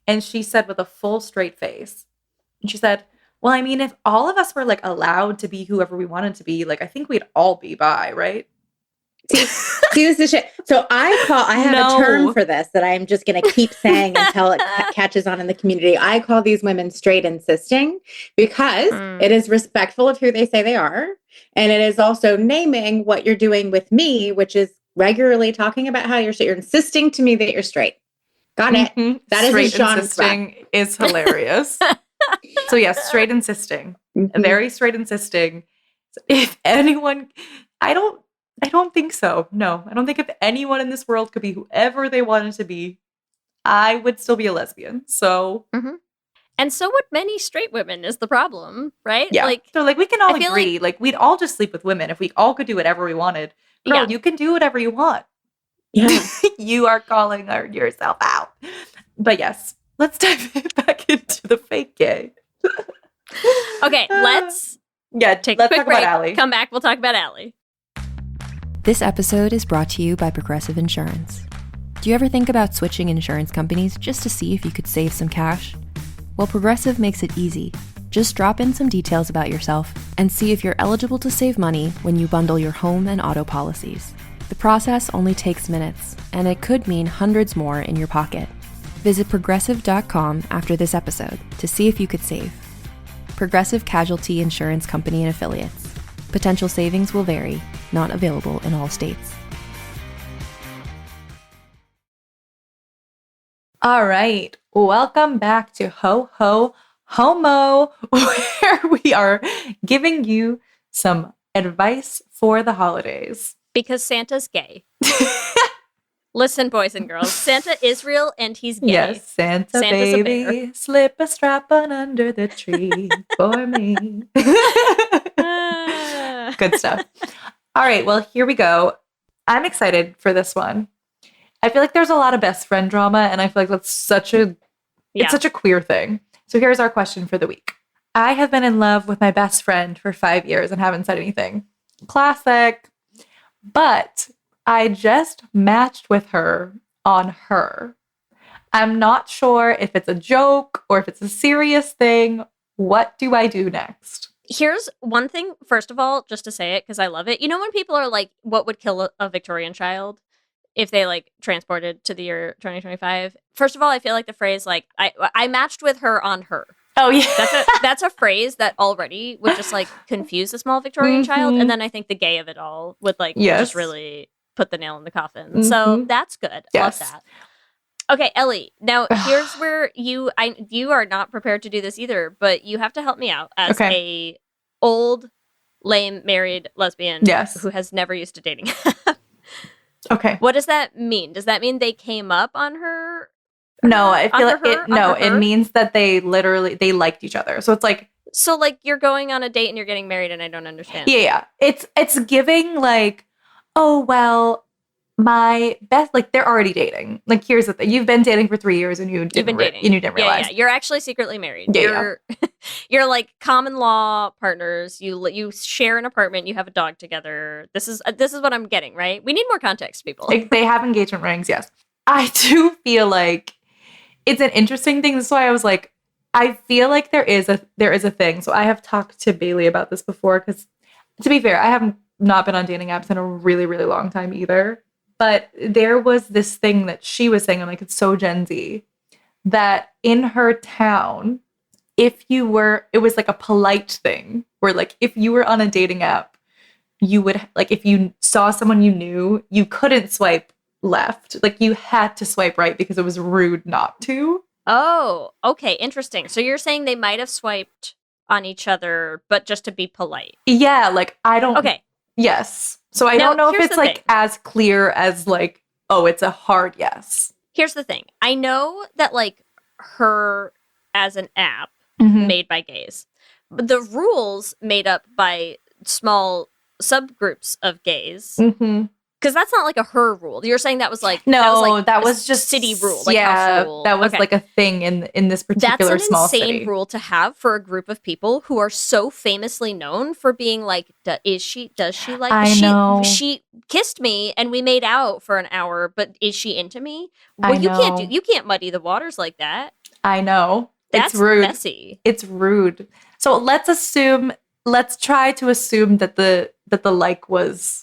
And she said with a full straight face, and she said, well, I mean, if all of us were like allowed to be whoever we wanted to be, like, I think we'd all be bi, right? See, this is shit. So I have a term for this that I'm just going to keep saying until it catches on in the community. I call these women straight insisting because it is respectful of who they say they are. And it is also naming what you're doing with me, which is regularly talking about how you're insisting to me that you're straight. Got it. That is straight a genre. insisting is hilarious. So yes, straight insisting. Very straight insisting. If anyone, I don't think so. No, I don't think if anyone in this world could be whoever they wanted to be, I would still be a lesbian. So, And so would many straight women is the problem, right? yeah. Like, so like we can all I feel agree, like we'd all just sleep with women if we all could do whatever we wanted. Girl, Yeah. you can do whatever you want. Yeah. You are calling yourself out. But yes, let's dive back into the fake gay. okay, let's Take a quick let's talk break. about Allie. Come back, we'll talk about Allie. This episode is brought to you by Progressive Insurance. Do you ever think about switching insurance companies just to see if you could save some cash? Well, Progressive makes it easy. Just drop in some details about yourself and see if you're eligible to save money when you bundle your home and auto policies. The process only takes minutes, and it could mean hundreds more in your pocket. Visit progressive.com after this episode to see if you could save. Progressive Casualty Insurance Company and Affiliates. Potential savings will vary, not available in all states. All right. Welcome back to Ho Ho Homo, where we are giving you some advice for the holidays. Because Santa's gay. Listen, boys and girls, Santa is real and he's gay. Yes, Santa's baby, a bear. slip a strap on under the tree for me. Good stuff. All right, well, here we go. I'm excited for this one. I feel like there's a lot of best friend drama, and I feel like that's it's such a queer thing. So here's our question for the week. I have been in love with my best friend for 5 years and haven't said anything. Classic. But I just matched with her on her. I'm not sure if it's a joke or if it's a serious thing. What do I do next? Here's one thing, first of all, just to say it, because I love it. You know when people are like, what would kill a Victorian child if they like transported to the year 2025? First of all, I feel like the phrase like, I matched with her on her. Oh, yeah. That's a phrase that already would just like confuse a small Victorian child. And then I think the gay of it all would like just really put the nail in the coffin. So that's good. Yes. Love that. Okay, Ellie, now here's where you are not prepared to do this either, but you have to help me out as a old, lame, married lesbian who has never used a dating app. Okay. What does that mean? Does that mean they came up on her? No, I feel like it means that they liked each other. So it's like, so like you're going on a date and you're getting married and I don't understand. Yeah. It's giving like, oh, well, my best, like they're already dating. Like, here's the thing. You've been dating for 3 years and you've been dating. And you didn't realize. Yeah. You're actually secretly married. Yeah, you're like common law partners. You share an apartment. You have a dog together. This is what I'm getting, right? We need more context, people. Like, they have engagement rings, yes. I do feel like it's an interesting thing. That's why I was like, I feel like there is a thing. So I have talked to Bailey about this before because, to be fair, I have not been on dating apps in a really, really long time either. But there was this thing that she was saying, I'm like, it's so Gen Z, that in her town, it was like a polite thing where like if you were on a dating app, you would, like if you saw someone you knew, you couldn't swipe left. Like you had to swipe right because it was rude not to. Oh, okay. Interesting. So you're saying they might have swiped on each other, but just to be polite. Yeah. Like I don't. Okay. Yes. So I don't know if it's like as clear as like, oh, it's a hard yes. Here's the thing. I know that like her as an app made by gays, but the rules made up by small subgroups of gays. Because that's not like a her rule. You're saying that was like that was just city rule. Like house rule. That was like a thing in this particular small city. That's an insane rule to have for a group of people who are so famously known for being like, does she like? I know she kissed me and we made out for an hour, but is she into me? Well, you can't muddy the waters like that. I know. That's it's rude. Messy. It's rude. So let's try to assume that the like was.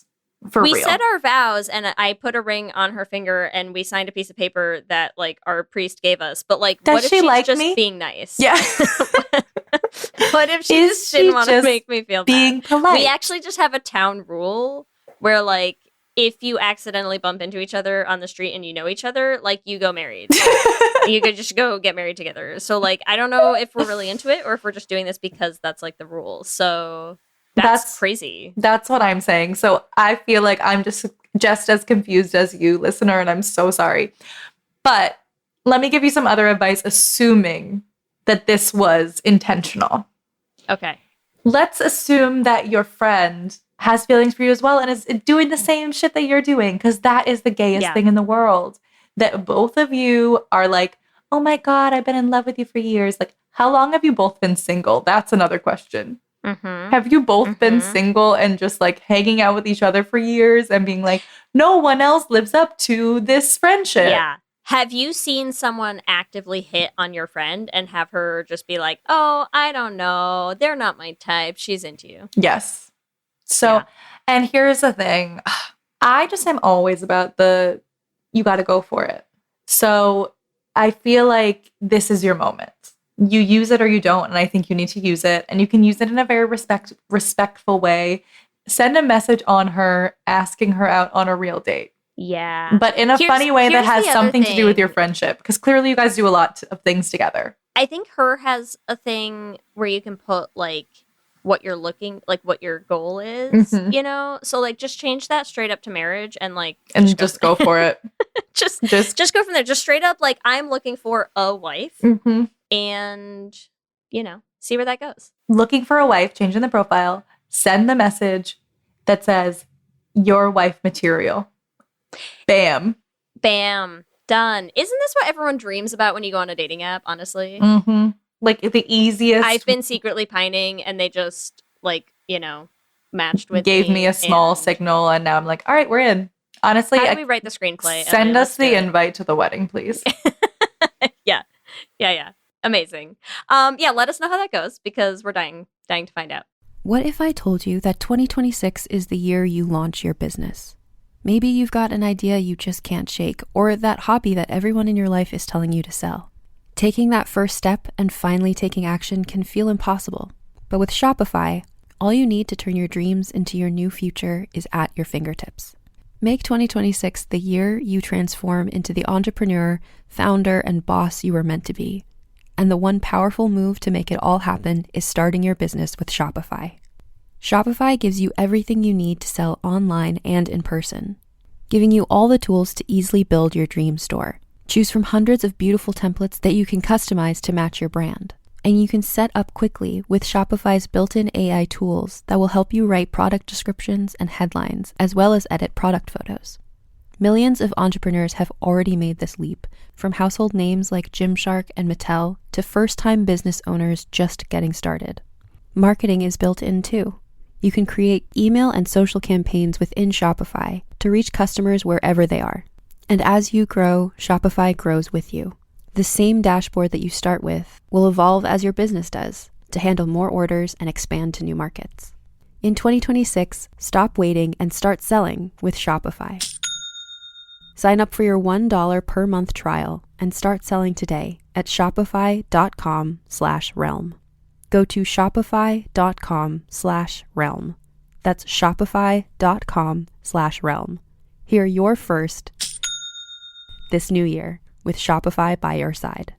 We said our vows and I put a ring on her finger and we signed a piece of paper that like our priest gave us. But like, what if she's like just being nice? Yeah. What if she just didn't want to make me feel being bad? polite? We actually just have a town rule where like, if you accidentally bump into each other on the street and you know each other, like you go married. You could just go get married together. So like, I don't know if we're really into it or if we're just doing this because that's like the rule. So... That's crazy. That's what I'm saying. So I feel like I'm just as confused as you, listener, and I'm so sorry. But let me give you some other advice, assuming that this was intentional. Okay. Let's assume that your friend has feelings for you as well and is doing the same shit that you're doing, because that is the gayest thing in the world. That both of you are like, oh my God, I've been in love with you for years. Like, how long have you both been single? That's another question. Have you both been single and just like hanging out with each other for years and being like, no one else lives up to this friendship? Yeah. Have you seen someone actively hit on your friend and have her just be like, oh, I don't know, they're not my type, she's into you? Yes. So, and here's the thing. I just am always about you got to go for it. So I feel like this is your moment. You use it or you don't, and I think you need to use it. And you can use it in a very respectful way. Send a message on her, asking her out on a real date. Yeah. But in a funny way that has something to do with your friendship. Because clearly you guys do a lot of things together. I think her has a thing where you can put, like, what you're looking, like, what your goal is, you know? So, like, just change that straight up to marriage and, like... Just go for it. just go from there. Just straight up, like, I'm looking for a wife. And, you know, see where that goes. Looking for a wife, changing the profile, send the message that says, your wife material. Bam. Bam. Done. Isn't this what everyone dreams about when you go on a dating app, honestly? Like, the easiest. I've been secretly pining, and they just, like, you know, matched with Gave me a small signal, and now I'm like, all right, we're in. Honestly, how do we write the screenplay? Send us the invite to the wedding, please. Yeah. Amazing. Yeah, let us know how that goes, because we're dying to find out. What if I told you that 2026 is the year you launch your business? Maybe you've got an idea you just can't shake, or that hobby that everyone in your life is telling you to sell. Taking that first step and finally taking action can feel impossible. But with Shopify, all you need to turn your dreams into your new future is at your fingertips. Make 2026 the year you transform into the entrepreneur, founder, and boss you were meant to be. And the one powerful move to make it all happen is starting your business with Shopify. Shopify gives you everything you need to sell online and in person, giving you all the tools to easily build your dream store. Choose from hundreds of beautiful templates that you can customize to match your brand. And you can set up quickly with Shopify's built-in AI tools that will help you write product descriptions and headlines, as well as edit product photos. Millions of entrepreneurs have already made this leap, from household names like Gymshark and Mattel to first-time business owners just getting started. Marketing is built in too. You can create email and social campaigns within Shopify to reach customers wherever they are. And as you grow, Shopify grows with you. The same dashboard that you start with will evolve as your business does to handle more orders and expand to new markets. In 2026, stop waiting and start selling with Shopify. Sign up for your $1 per month trial and start selling today at shopify.com/realm. Go to shopify.com/realm. That's shopify.com/realm. Hear your first this new year with Shopify by your side.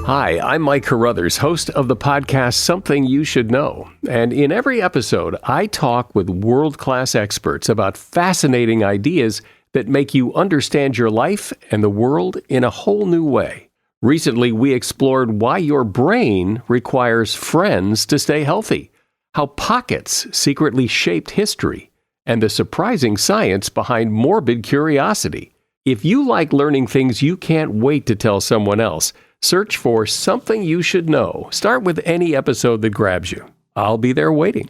Hi, I'm Mike Carruthers, host of the podcast Something You Should Know. And in every episode, I talk with world-class experts about fascinating ideas that make you understand your life and the world in a whole new way. Recently, we explored why your brain requires friends to stay healthy, how pockets secretly shaped history, and the surprising science behind morbid curiosity. If you like learning things you can't wait to tell someone else, search for Something You Should Know. Start with any episode that grabs you. I'll be there waiting.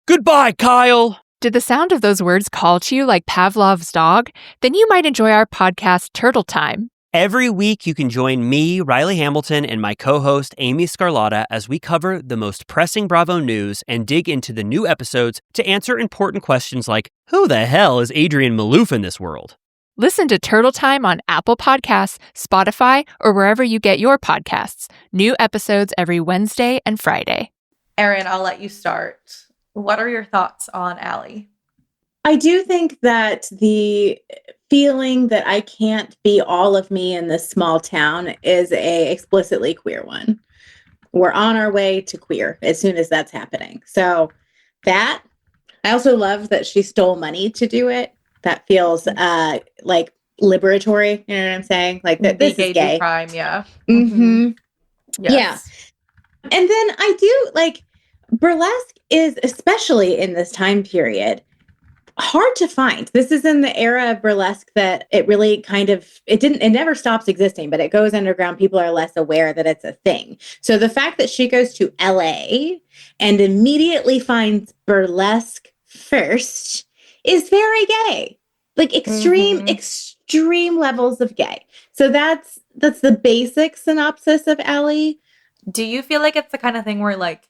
Goodbye, Kyle! Did the sound of those words call to you like Pavlov's dog? Then you might enjoy our podcast, Turtle Time. Every week, you can join me, Riley Hamilton, and my co-host, Amy Scarlatta, as we cover the most pressing Bravo news and dig into the new episodes to answer important questions like, who the hell is Adrian Malouf in this world? Listen to Turtle Time on Apple Podcasts, Spotify, or wherever you get your podcasts. New episodes every Wednesday and Friday. Erin, I'll let you start. What are your thoughts on Allie? I do think that the feeling that I can't be all of me in this small town is a explicitly queer one. We're on our way to queer as soon as that's happening. So that, I also love that she stole money to do it. That feels like liberatory. You know what I'm saying? Like that this is gay crime. Yeah. Mm-hmm. Yes. Yeah. And then I do like burlesque is, especially in this time period, hard to find. This is in the era of burlesque that it really it never stops existing, but it goes underground. People are less aware that it's a thing. So the fact that she goes to LA and immediately finds burlesque first is very gay, like extreme levels of gay. So that's the basic synopsis of Allie. Do you feel like it's the kind of thing where like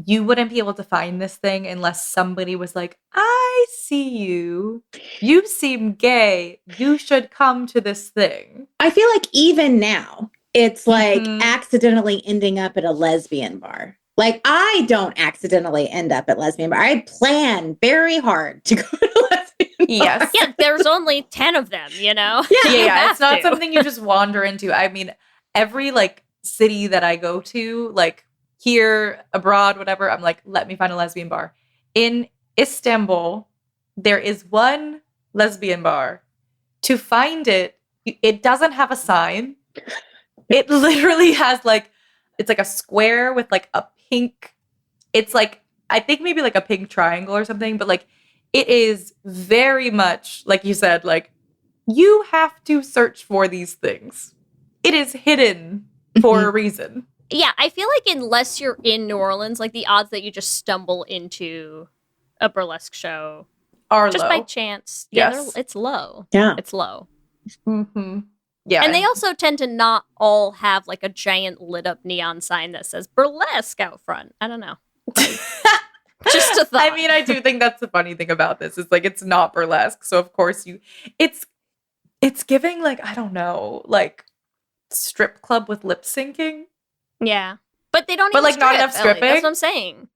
you wouldn't be able to find this thing unless somebody was like, I see you. You seem gay. You should come to this thing. I feel like even now, it's like accidentally ending up at a lesbian bar. Like, I don't accidentally end up at lesbian bar. I plan very hard to go to lesbian bar. Yes. Yeah, there's only 10 of them, you know? Yeah. It's not to. something you just wander into. I mean, every like city that I go to, like here, abroad, whatever, I'm like, let me find a lesbian bar. In Istanbul, there is one lesbian bar. To find it, it doesn't have a sign. It literally has like, it's like a square with like a pink, it's like, I think maybe like a pink triangle or something, but like it is very much, like you said, like you have to search for these things. It is hidden for a reason. Yeah, I feel like unless you're in New Orleans, like the odds that you just stumble into a burlesque show Are just low. by chance, yeah, Yes. it's low. Yeah. It's low. Mm-hmm. Yeah. And they also tend to not all have like a giant lit up neon sign that says burlesque out front. I don't know. Just a thought. I mean, I do think that's the funny thing about this. Is like it's not burlesque, so of course it's giving like, I don't know, like strip club with lip syncing. Yeah. But they don't But, even like, not enough Ellie. That's stripping? what I'm saying.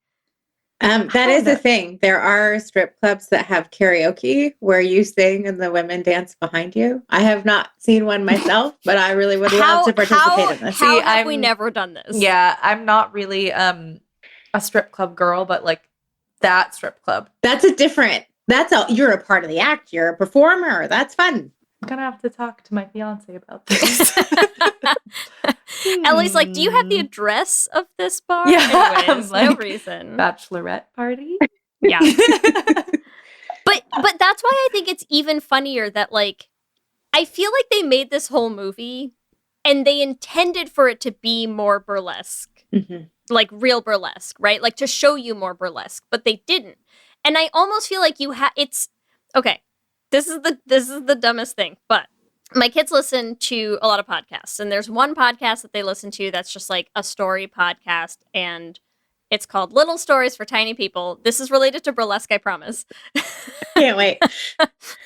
That is a thing. There are strip clubs that have karaoke where you sing and the women dance behind you. I have not seen one myself, but I really would love to participate in this. How See, have we I'm- never done this? Yeah, I'm not really a strip club girl, but like that strip club. You're a part of the act. You're a performer. That's fun. I'm gonna have to talk to my fiance about this. Ellie's like, do you have the address of this bar? Yeah, Anyways, I'm no like, reason. Bachelorette party. Yeah. But that's why I think it's even funnier that like I feel like they made this whole movie and they intended for it to be more burlesque. Mhm. Like real burlesque, right? Like to show you more burlesque, but they didn't. And I almost feel like it's okay. This is the dumbest thing, but my kids listen to a lot of podcasts, and there's one podcast that they listen to that's just like a story podcast, and it's called Little Stories for Tiny People. This is related to burlesque, I promise. Can't wait.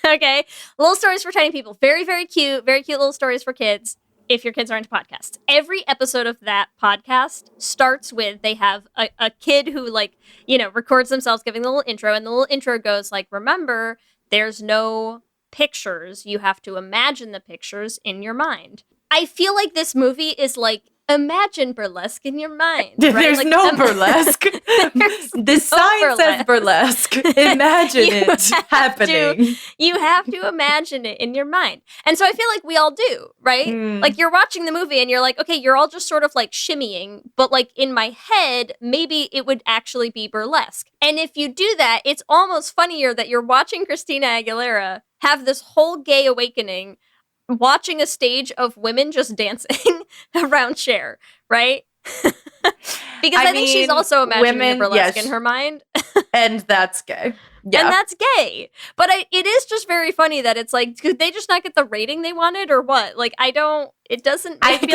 Okay. Little Stories for Tiny People. Very, very cute little stories for kids if your kids are into podcasts. Every episode of that podcast starts with they have a kid who like, records themselves giving the little intro, and the little intro goes like, remember, there's no pictures. You have to imagine the pictures in your mind. I feel like this movie is like, imagine burlesque in your mind. Right? There's like, no burlesque. The sign says burlesque. Imagine it happening. You have to imagine it in your mind. And so I feel like we all do, right? Like you're watching the movie and you're like, okay, you're all just sort of like shimmying, but like in my head, maybe it would actually be burlesque. And if you do that, it's almost funnier that you're watching Christina Aguilera have this whole gay awakening watching a stage of women just dancing around Cher, right? Because I think she's also imagining the burlesque in her mind. And that's gay. Yeah. And that's gay. But it is just very funny that it's like, could they just not get the rating they wanted or what? Like, I feel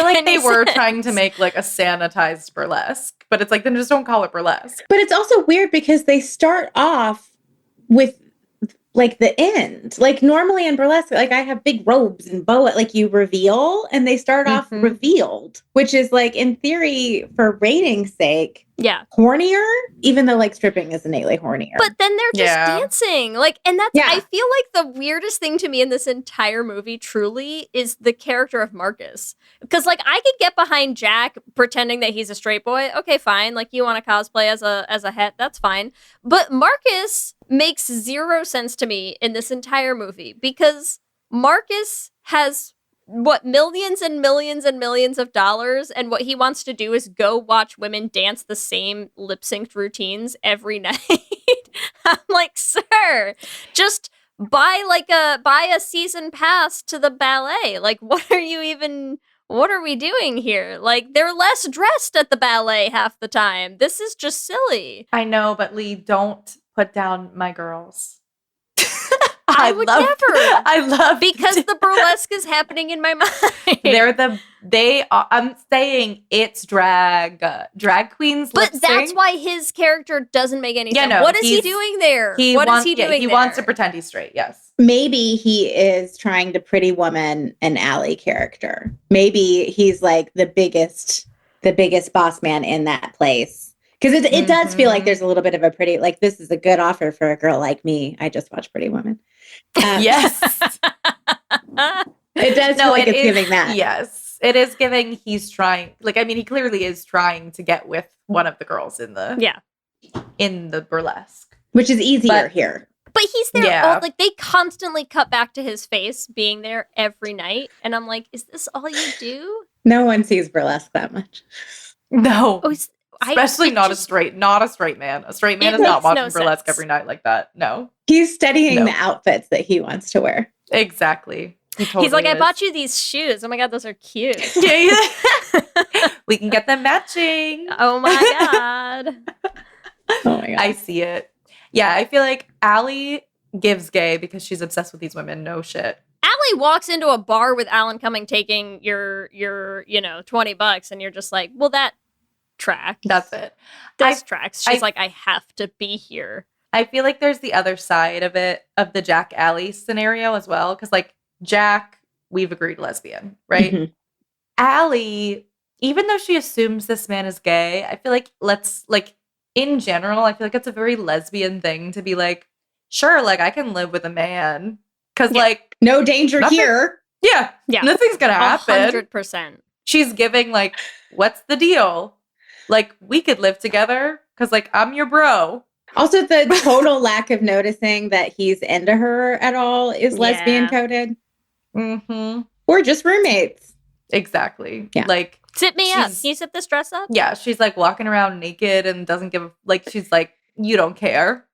like they were sense. trying to make like a sanitized burlesque, but it's like, then just don't call it burlesque. But it's also weird because they start off with like the end. Like normally in burlesque, like I have big robes and boa, like you reveal, and they start off revealed, which is like in theory for rating's sake, hornier, even though like stripping is innately hornier. But then they're just dancing. Like, and that's, I feel like the weirdest thing to me in this entire movie truly is the character of Marcus. Because like I could get behind Jack pretending that he's a straight boy. Okay, fine. Like you want to cosplay as a het, that's fine. But Marcus makes zero sense to me in this entire movie because Marcus has millions and millions and millions of dollars, and what he wants to do is go watch women dance the same lip synced routines every night. I'm like, sir, just buy a season pass to the ballet. Like, what are we doing here? Like, they're less dressed at the ballet half the time. This is just silly. I know, but Lee, don't put down my girls. I would never. I love because the burlesque is happening in my mind. I'm saying it's drag queens. But lip that's sync. why his character doesn't make any sense. No, what is he doing there? He wants to there? pretend he's straight. Yes. Maybe he is trying to Pretty Woman an Ally character. Maybe he's like the biggest boss man in that place. Because it does feel like there's a little bit of a pretty, like, this is a good offer for a girl like me. I just watched Pretty Woman. Yes. It does feel like it's giving that. Yes. It is giving he's trying. Like, I mean, he clearly is trying to get with one of the girls in the burlesque. Which is easier here. But he's there. Yeah. Like, they constantly cut back to his face being there every night. And I'm like, is this all you do? No one sees burlesque that much. No. Oh, Especially not a straight man. A straight man is not watching burlesque every night like that. No. He's studying the outfits that he wants to wear. Exactly. He's like, I bought you these shoes. Oh my God, those are cute. We can get them matching. Oh my God. Oh my God. I see it. Yeah, I feel like Allie gives gay because she's obsessed with these women. No shit. Allie walks into a bar with Alan Cumming taking your $20 and you're just like, well, that tracks. That's it. This tracks. She's like, I have to be here. I feel like there's the other side of it, of the Jack Allie scenario as well. Because like Jack, we've agreed lesbian, right? Mm-hmm. Allie, even though she assumes this man is gay, I feel like in general, I feel like it's a very lesbian thing to be like, sure, like I can live with a man. Because like no danger here. Yeah. Nothing's gonna happen. 100%. She's giving like, what's the deal? Like we could live together because like I'm your bro. Also, the total lack of noticing that he's into her at all is lesbian coded. Mm-hmm. Or just roommates. Exactly. Yeah. Like Tip me up. Can you zip this dress up? Yeah. She's like walking around naked and doesn't give like she's like, you don't care.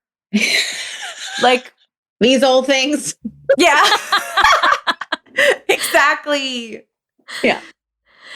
Like these old things. Yeah. Exactly. Yeah.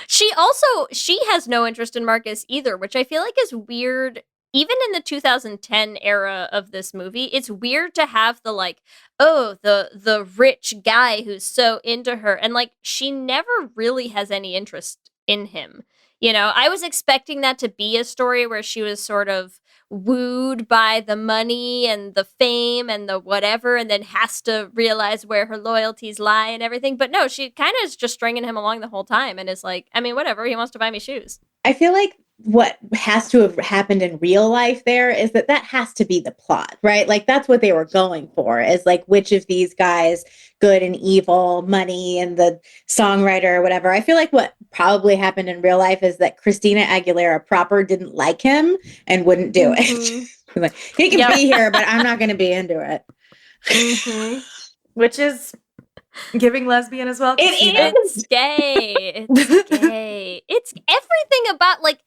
She has no interest in Marcus either, which I feel like is weird. Even in the 2010 era of this movie, it's weird to have the like, oh, the rich guy who's so into her. And like, she never really has any interest in him. You know, I was expecting that to be a story where she was sort of wooed by the money and the fame and the whatever, and then has to realize where her loyalties lie and everything. But no, she kind of is just stringing him along the whole time and is like, I mean, whatever, he wants to buy me shoes. I feel like what has to have happened in real life there is that has to be the plot, right? Like that's what they were going for, is like which of these guys, good and evil, money and the songwriter or whatever. I feel like what probably happened in real life is that Christina Aguilera proper didn't like him and wouldn't do it. Like, he can be here, but I'm not going to be into it. Mm-hmm. Which is giving lesbian as well. It's gay. It's gay. It's everything about like,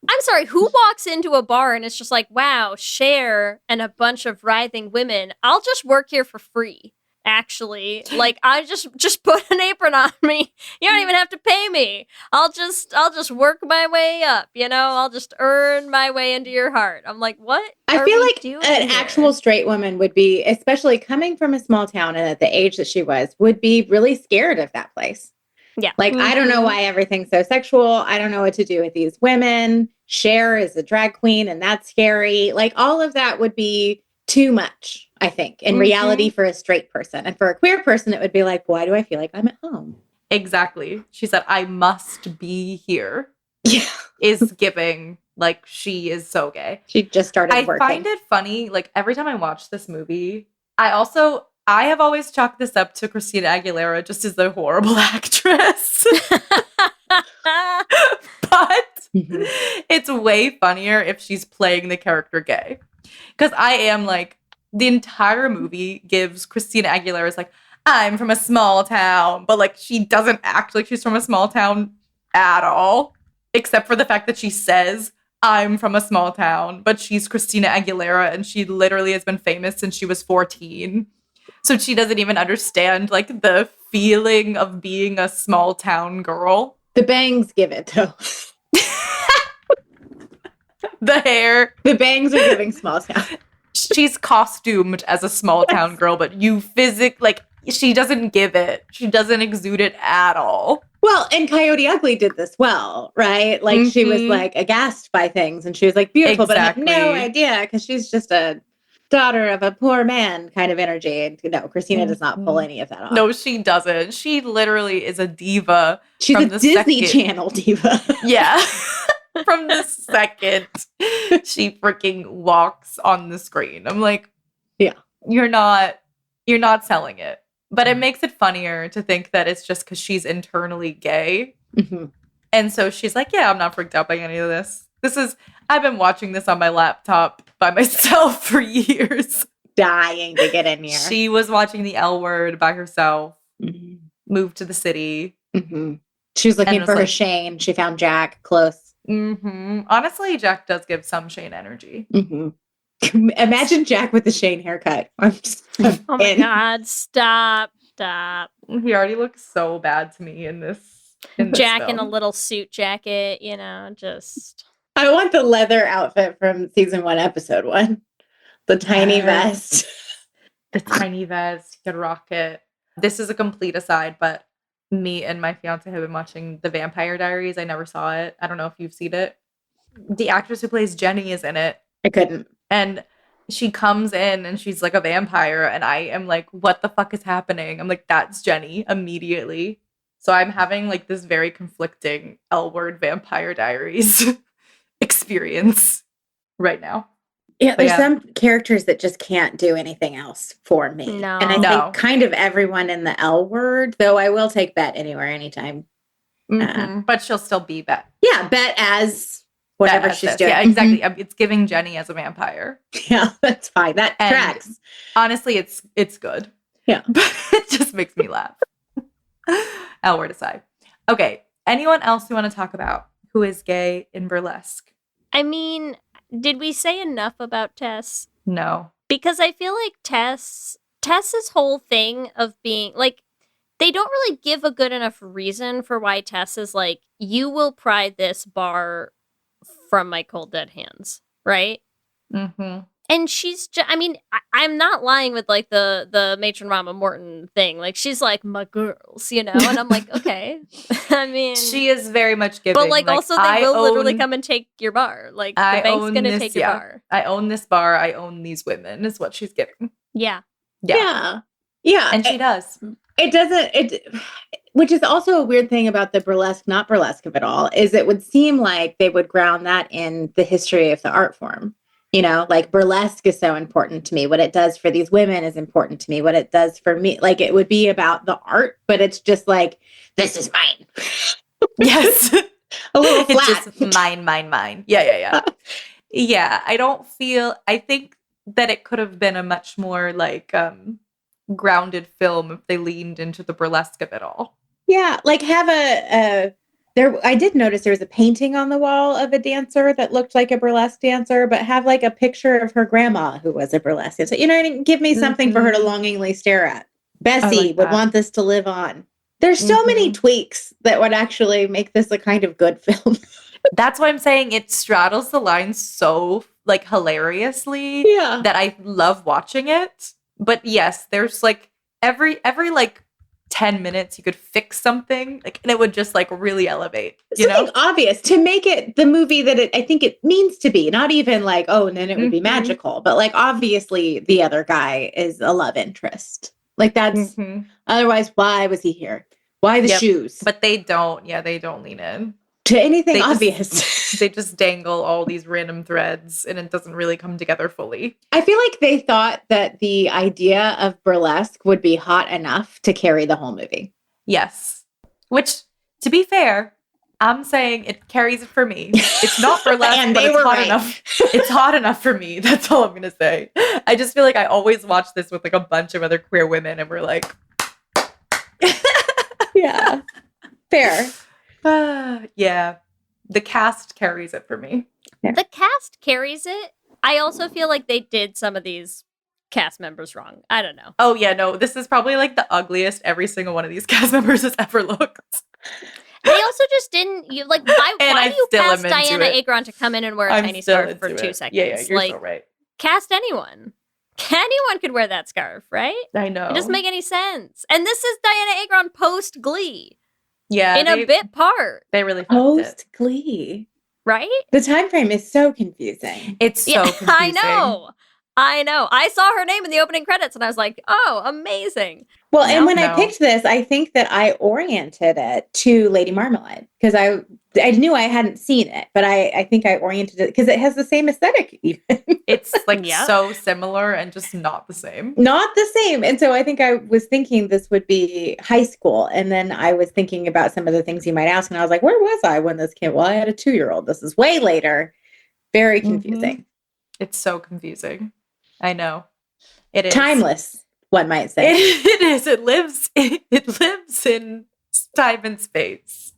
I'm sorry, who walks into a bar and it's just like, wow, Cher and a bunch of writhing women. I'll just work here for free. Actually, like I just put an apron on me. You don't even have to pay me. I'll just work my way up, you know? I'll just earn my way into your heart. I'm like, what? I feel like an actual straight woman would be, especially coming from a small town and at the age that she was, would be really scared of that place. Yeah. Like, I don't know why everything's so sexual. I don't know what to do with these women. Cher is a drag queen and that's scary. Like all of that would be too much, I think, in reality for a straight person. And for a queer person, it would be like, why do I feel like I'm at home? Exactly. She said, I must be here. Yeah. Is giving, like, she is so gay. She just started working. I find it funny, like, every time I watch this movie, I have always chalked this up to Christina Aguilera just as a horrible actress. But it's way funnier if she's playing the character gay. Because I am like, the entire movie gives Christina Aguilera's like, I'm from a small town. But like, she doesn't act like she's from a small town at all. Except for the fact that she says, I'm from a small town. But she's Christina Aguilera and she literally has been famous since she was 14. So she doesn't even understand like the feeling of being a small town girl. The bangs give it though. The hair. The bangs are giving small town. She's costumed as a small town girl, but she doesn't give it. She doesn't exude it at all. Well, and Coyote Ugly did this well, right? Like she was like aghast by things and she was like beautiful, but I have no idea because she's just a daughter of a poor man kind of energy. And no, Christina does not pull any of that off. No, she doesn't. She literally is a diva. She's a Disney Channel diva. Yeah. from the second she freaking walks on the screen. I'm like, Yeah. you're not selling it. But it makes it funnier to think that it's just because she's internally gay. Mhm. And so she's like, yeah, I'm not freaked out by any of this. I've been watching this on my laptop by myself for years. Dying to get in here. She was watching The L Word by herself, Mhm. moved to the city. Mhm. She was looking was for her like- Shane. She found Jack close. Honestly, Jack does give some Shane energy. Imagine Jack with the Shane haircut. I'm Oh my in. God, stop. He already looks so bad to me in this Jack in a film. little suit jacket, just. I want the leather outfit from season 1, episode 1. The tiny Yes. vest. The tiny vest, he could rock it. This is a complete aside, but me and my fiance have been watching The Vampire Diaries. I never saw it. I don't know if you've seen it. The actress who plays Jenny is in it. I couldn't. And she comes in and she's like a vampire. And I am like, what the fuck is happening? I'm like, that's Jenny immediately. So I'm having like this very conflicting L Word Vampire Diaries experience right now. Yeah, there's yeah. some characters that just can't do anything else for me. No. And I No. think kind of everyone in the L Word, though I will take Bet anywhere, anytime. But she'll still be Bet. Yeah, Bet as whatever Bet as she's this. doing. Yeah, exactly. It's giving Jenny as a vampire. Yeah, that's fine. That And- tracks. Honestly, it's good. Yeah. But it just makes me laugh. L Word aside. Okay. Anyone else you want to talk about who is gay in burlesque? I mean, did we say enough about Tess? No. Because I feel like Tess's whole thing of being like, they don't really give a good enough reason for why Tess is like, you will pry this bar from my cold dead hands, right? Mm-hmm. And she's just, I mean, I'm not lying with like the matron Mama Morton thing. Like, she's like, my girls, And I'm like, okay. I mean, She is very much giving. but like also they I will literally own- come and take your bar. Like, the I bank's own gonna this, take your yeah. bar. I own this bar. I own these women is what she's giving. Yeah. Yeah. And she does. Which is also a weird thing about the burlesque, not burlesque of it all, is it would seem like they would ground that in the history of the art form. Like burlesque is so important to me. What it does for these women is important to me. What it does for me, like it would be about the art, but it's just like, this is mine. Yes. A little flat. It's just mine. Yeah. Yeah, I think that it could have been a much more like grounded film if they leaned into the burlesque of it all. Yeah, like have I did notice there was a painting on the wall of a dancer that looked like a burlesque dancer, but have like a picture of her grandma who was a burlesque dancer. Give me something for her to longingly stare at. Bessie like would that. want this to live on. There's so many tweaks that would actually make this a kind of good film. That's why I'm saying it straddles the line so like hilariously Yeah. that I love watching it. But yes, there's like every like 10 minutes you could fix something like and it would just like really elevate, Something obvious to make it the movie that I think it means to be. Not even like, oh, and then it would be magical, but like obviously the other guy is a love interest. Like that's otherwise, why was he here? Why the shoes? But they don't lean in to anything they obvious. they just dangle all these random threads and it doesn't really come together fully. I feel like they thought that the idea of burlesque would be hot enough to carry the whole movie. Yes. Which, to be fair, I'm saying it carries it for me. It's not burlesque, And but they it's were hot right. enough. It's hot enough for me. That's all I'm going to say. I just feel like I always watch this with like a bunch of other queer women and we're like... Yeah. Fair. Yeah. The cast carries it for me. The cast carries it. I also feel like they did some of these cast members wrong. I don't know. Oh, yeah, no. This is probably like the ugliest every single one of these cast members has ever looked. They also just didn't. Why I do you still cast am into Diana it. Agron to come in and wear a I'm tiny still scarf for into 2 it. seconds? Yeah, you're so right. Cast anyone. Anyone could wear that scarf, right? I know. It doesn't make any sense. And this is Diana Agron post Glee. Yeah, in a bit part. They really fucked it. Post Glee. Right? The time frame is so confusing. It's so confusing. I know. I know. I saw her name in the opening credits and I was like, oh, amazing. Well, and when I No. picked this, I think that I oriented it to Lady Marmalade because I knew I hadn't seen it, but I think I oriented it because it has the same aesthetic even. It's like Yeah. so similar and just not the same. Not the same. And so I think I was thinking this would be high school. And then I was thinking about some of the things you might ask. And I was like, where was I when this came? Well, I had a 2-year-old. This is way later. Very confusing. It's so confusing. I know. It is. Timeless, one might say. It is. It lives in time and space.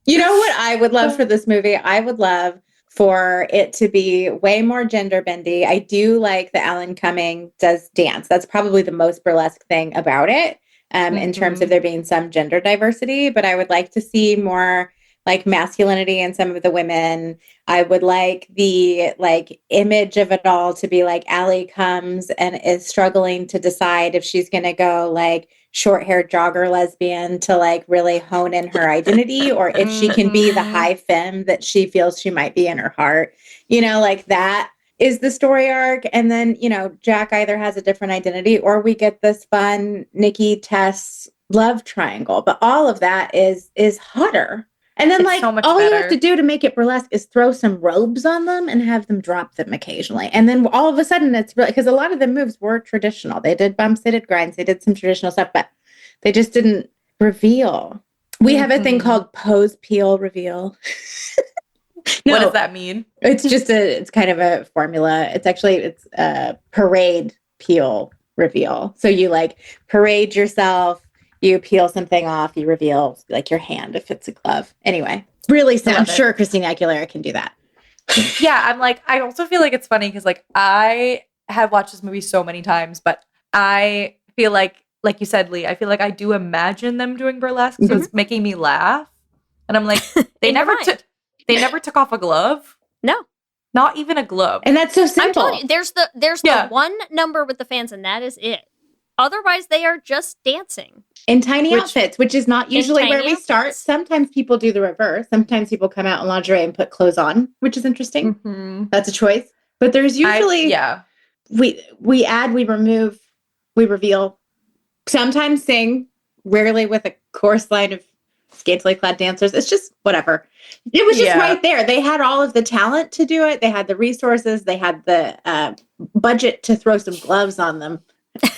You know what I would love for this movie? I would love for it to be way more gender bendy. I do like that Alan Cumming does dance. That's probably the most burlesque thing about it, in terms of there being some gender diversity. But I would like to see more like masculinity in some of the women. I would like the like image of it all to be like Allie comes and is struggling to decide if she's going to go like short-haired jogger lesbian to like really hone in her identity, or if she can be the high femme that she feels she might be in her heart. You know, like that is the story arc. And then, you know, Jack either has a different identity or we get this fun Nikki Tess love triangle. But all of that is hotter. And then, It's like, so much all you better. have to do to make it burlesque is throw some robes on them and have them drop them occasionally. And then all of a sudden, it's really, because a lot of the moves were traditional. They did bumps, they did grinds, they did some traditional stuff, but they just didn't reveal. We have a thing called pose, peel, reveal. What does that mean? It's just it's kind of a formula. It's a parade, peel, reveal. So you like parade yourself. You peel something off, you reveal like your hand if it's a glove. Anyway, really, I'm sure Christina Aguilera can do that. Yeah, I'm like, I also feel like it's funny because like I have watched this movie so many times, but I feel like you said, Lee, I feel like I do imagine them doing burlesque, so it's making me laugh. And I'm like, they In your never mind. they never took off a glove. No. Not even a glove. And that's so I'm simple. telling you, there's Yeah. the one number with the fans, and that is it. Otherwise, they are just dancing. In tiny outfits, which is not usually where tiny we start. outfits. Sometimes people do the reverse. Sometimes people come out in lingerie and put clothes on, which is interesting. Mhm. That's a choice. But there's usually we add, we remove, we reveal. Sometimes sing, rarely with a chorus line of scantily clad dancers. It's just whatever. It was just right there. They had all of the talent to do it. They had the resources. They had the budget to throw some gloves on them.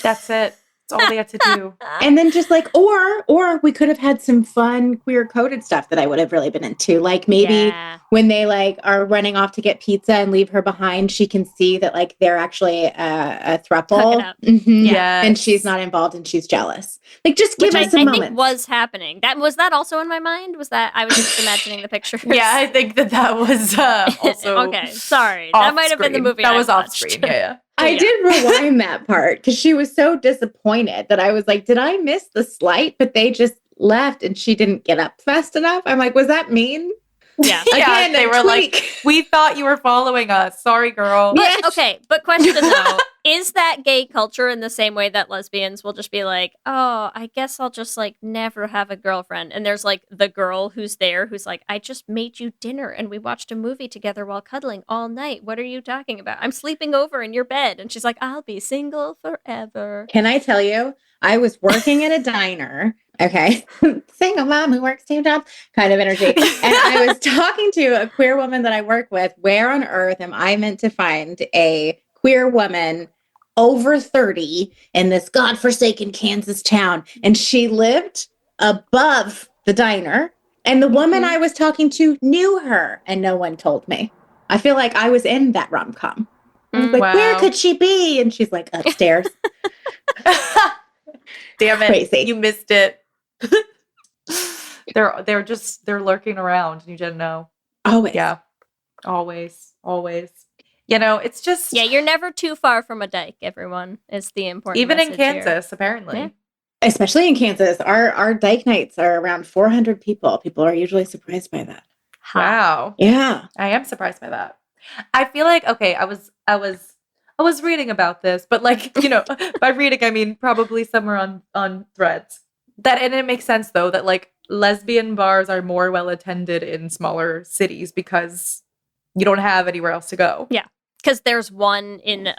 That's it. That's all they had to do. And then just like, or we could have had some fun queer coded stuff that I would have really been into. Like maybe when they like are running off to get pizza and leave her behind, she can see that like they're actually a throuple. Hug it up. Yes. And she's not involved and she's jealous. Like just give Which us a I moment. think was happening. Was that also in my mind? Was that I was just imagining the pictures? Yeah, I think that was also okay. Sorry, that might have been the movie. That I was off watched. screen. Yeah. I did rewind that part because she was so disappointed that I was like, did I miss the slight? But they just left and she didn't get up fast enough. I'm like, was that mean? Yeah. Again, they a were tweak. like, we thought you were following us. Sorry, girl. But, okay, but question though, is that gay culture in the same way that lesbians will just be like, oh, I guess I'll just like never have a girlfriend. And there's like the girl who's there who's like, I just made you dinner and we watched a movie together while cuddling all night. What are you talking about? I'm sleeping over in your bed. And she's like, I'll be single forever. Can I tell you, I was working at a diner. Okay. Single mom who works 2 jobs kind of energy. And I was talking to a queer woman that I work with. Where on earth am I meant to find a queer woman over 30 in this godforsaken Kansas town? And she lived above the diner. And the woman I was talking to knew her and no one told me. I feel like I was in that rom-com. I was like, Wow. where could she be? And she's like, upstairs. Damn it. Crazy. You missed it. they're lurking around and you didn't know. Always. Yeah. Always. You know, it's just Yeah, you're never too far from a dyke, everyone, is the important even in message here. Kansas, apparently. Yeah. Especially in Kansas, our dyke nights are around 400 people. People are usually surprised by that. Wow. Yeah. I am surprised by that. I feel like okay, I was reading about this, but like, you know, by reading I mean probably somewhere on Threads. And it makes sense though that like lesbian bars are more well attended in smaller cities because you don't have anywhere else to go. Yeah. because there's one in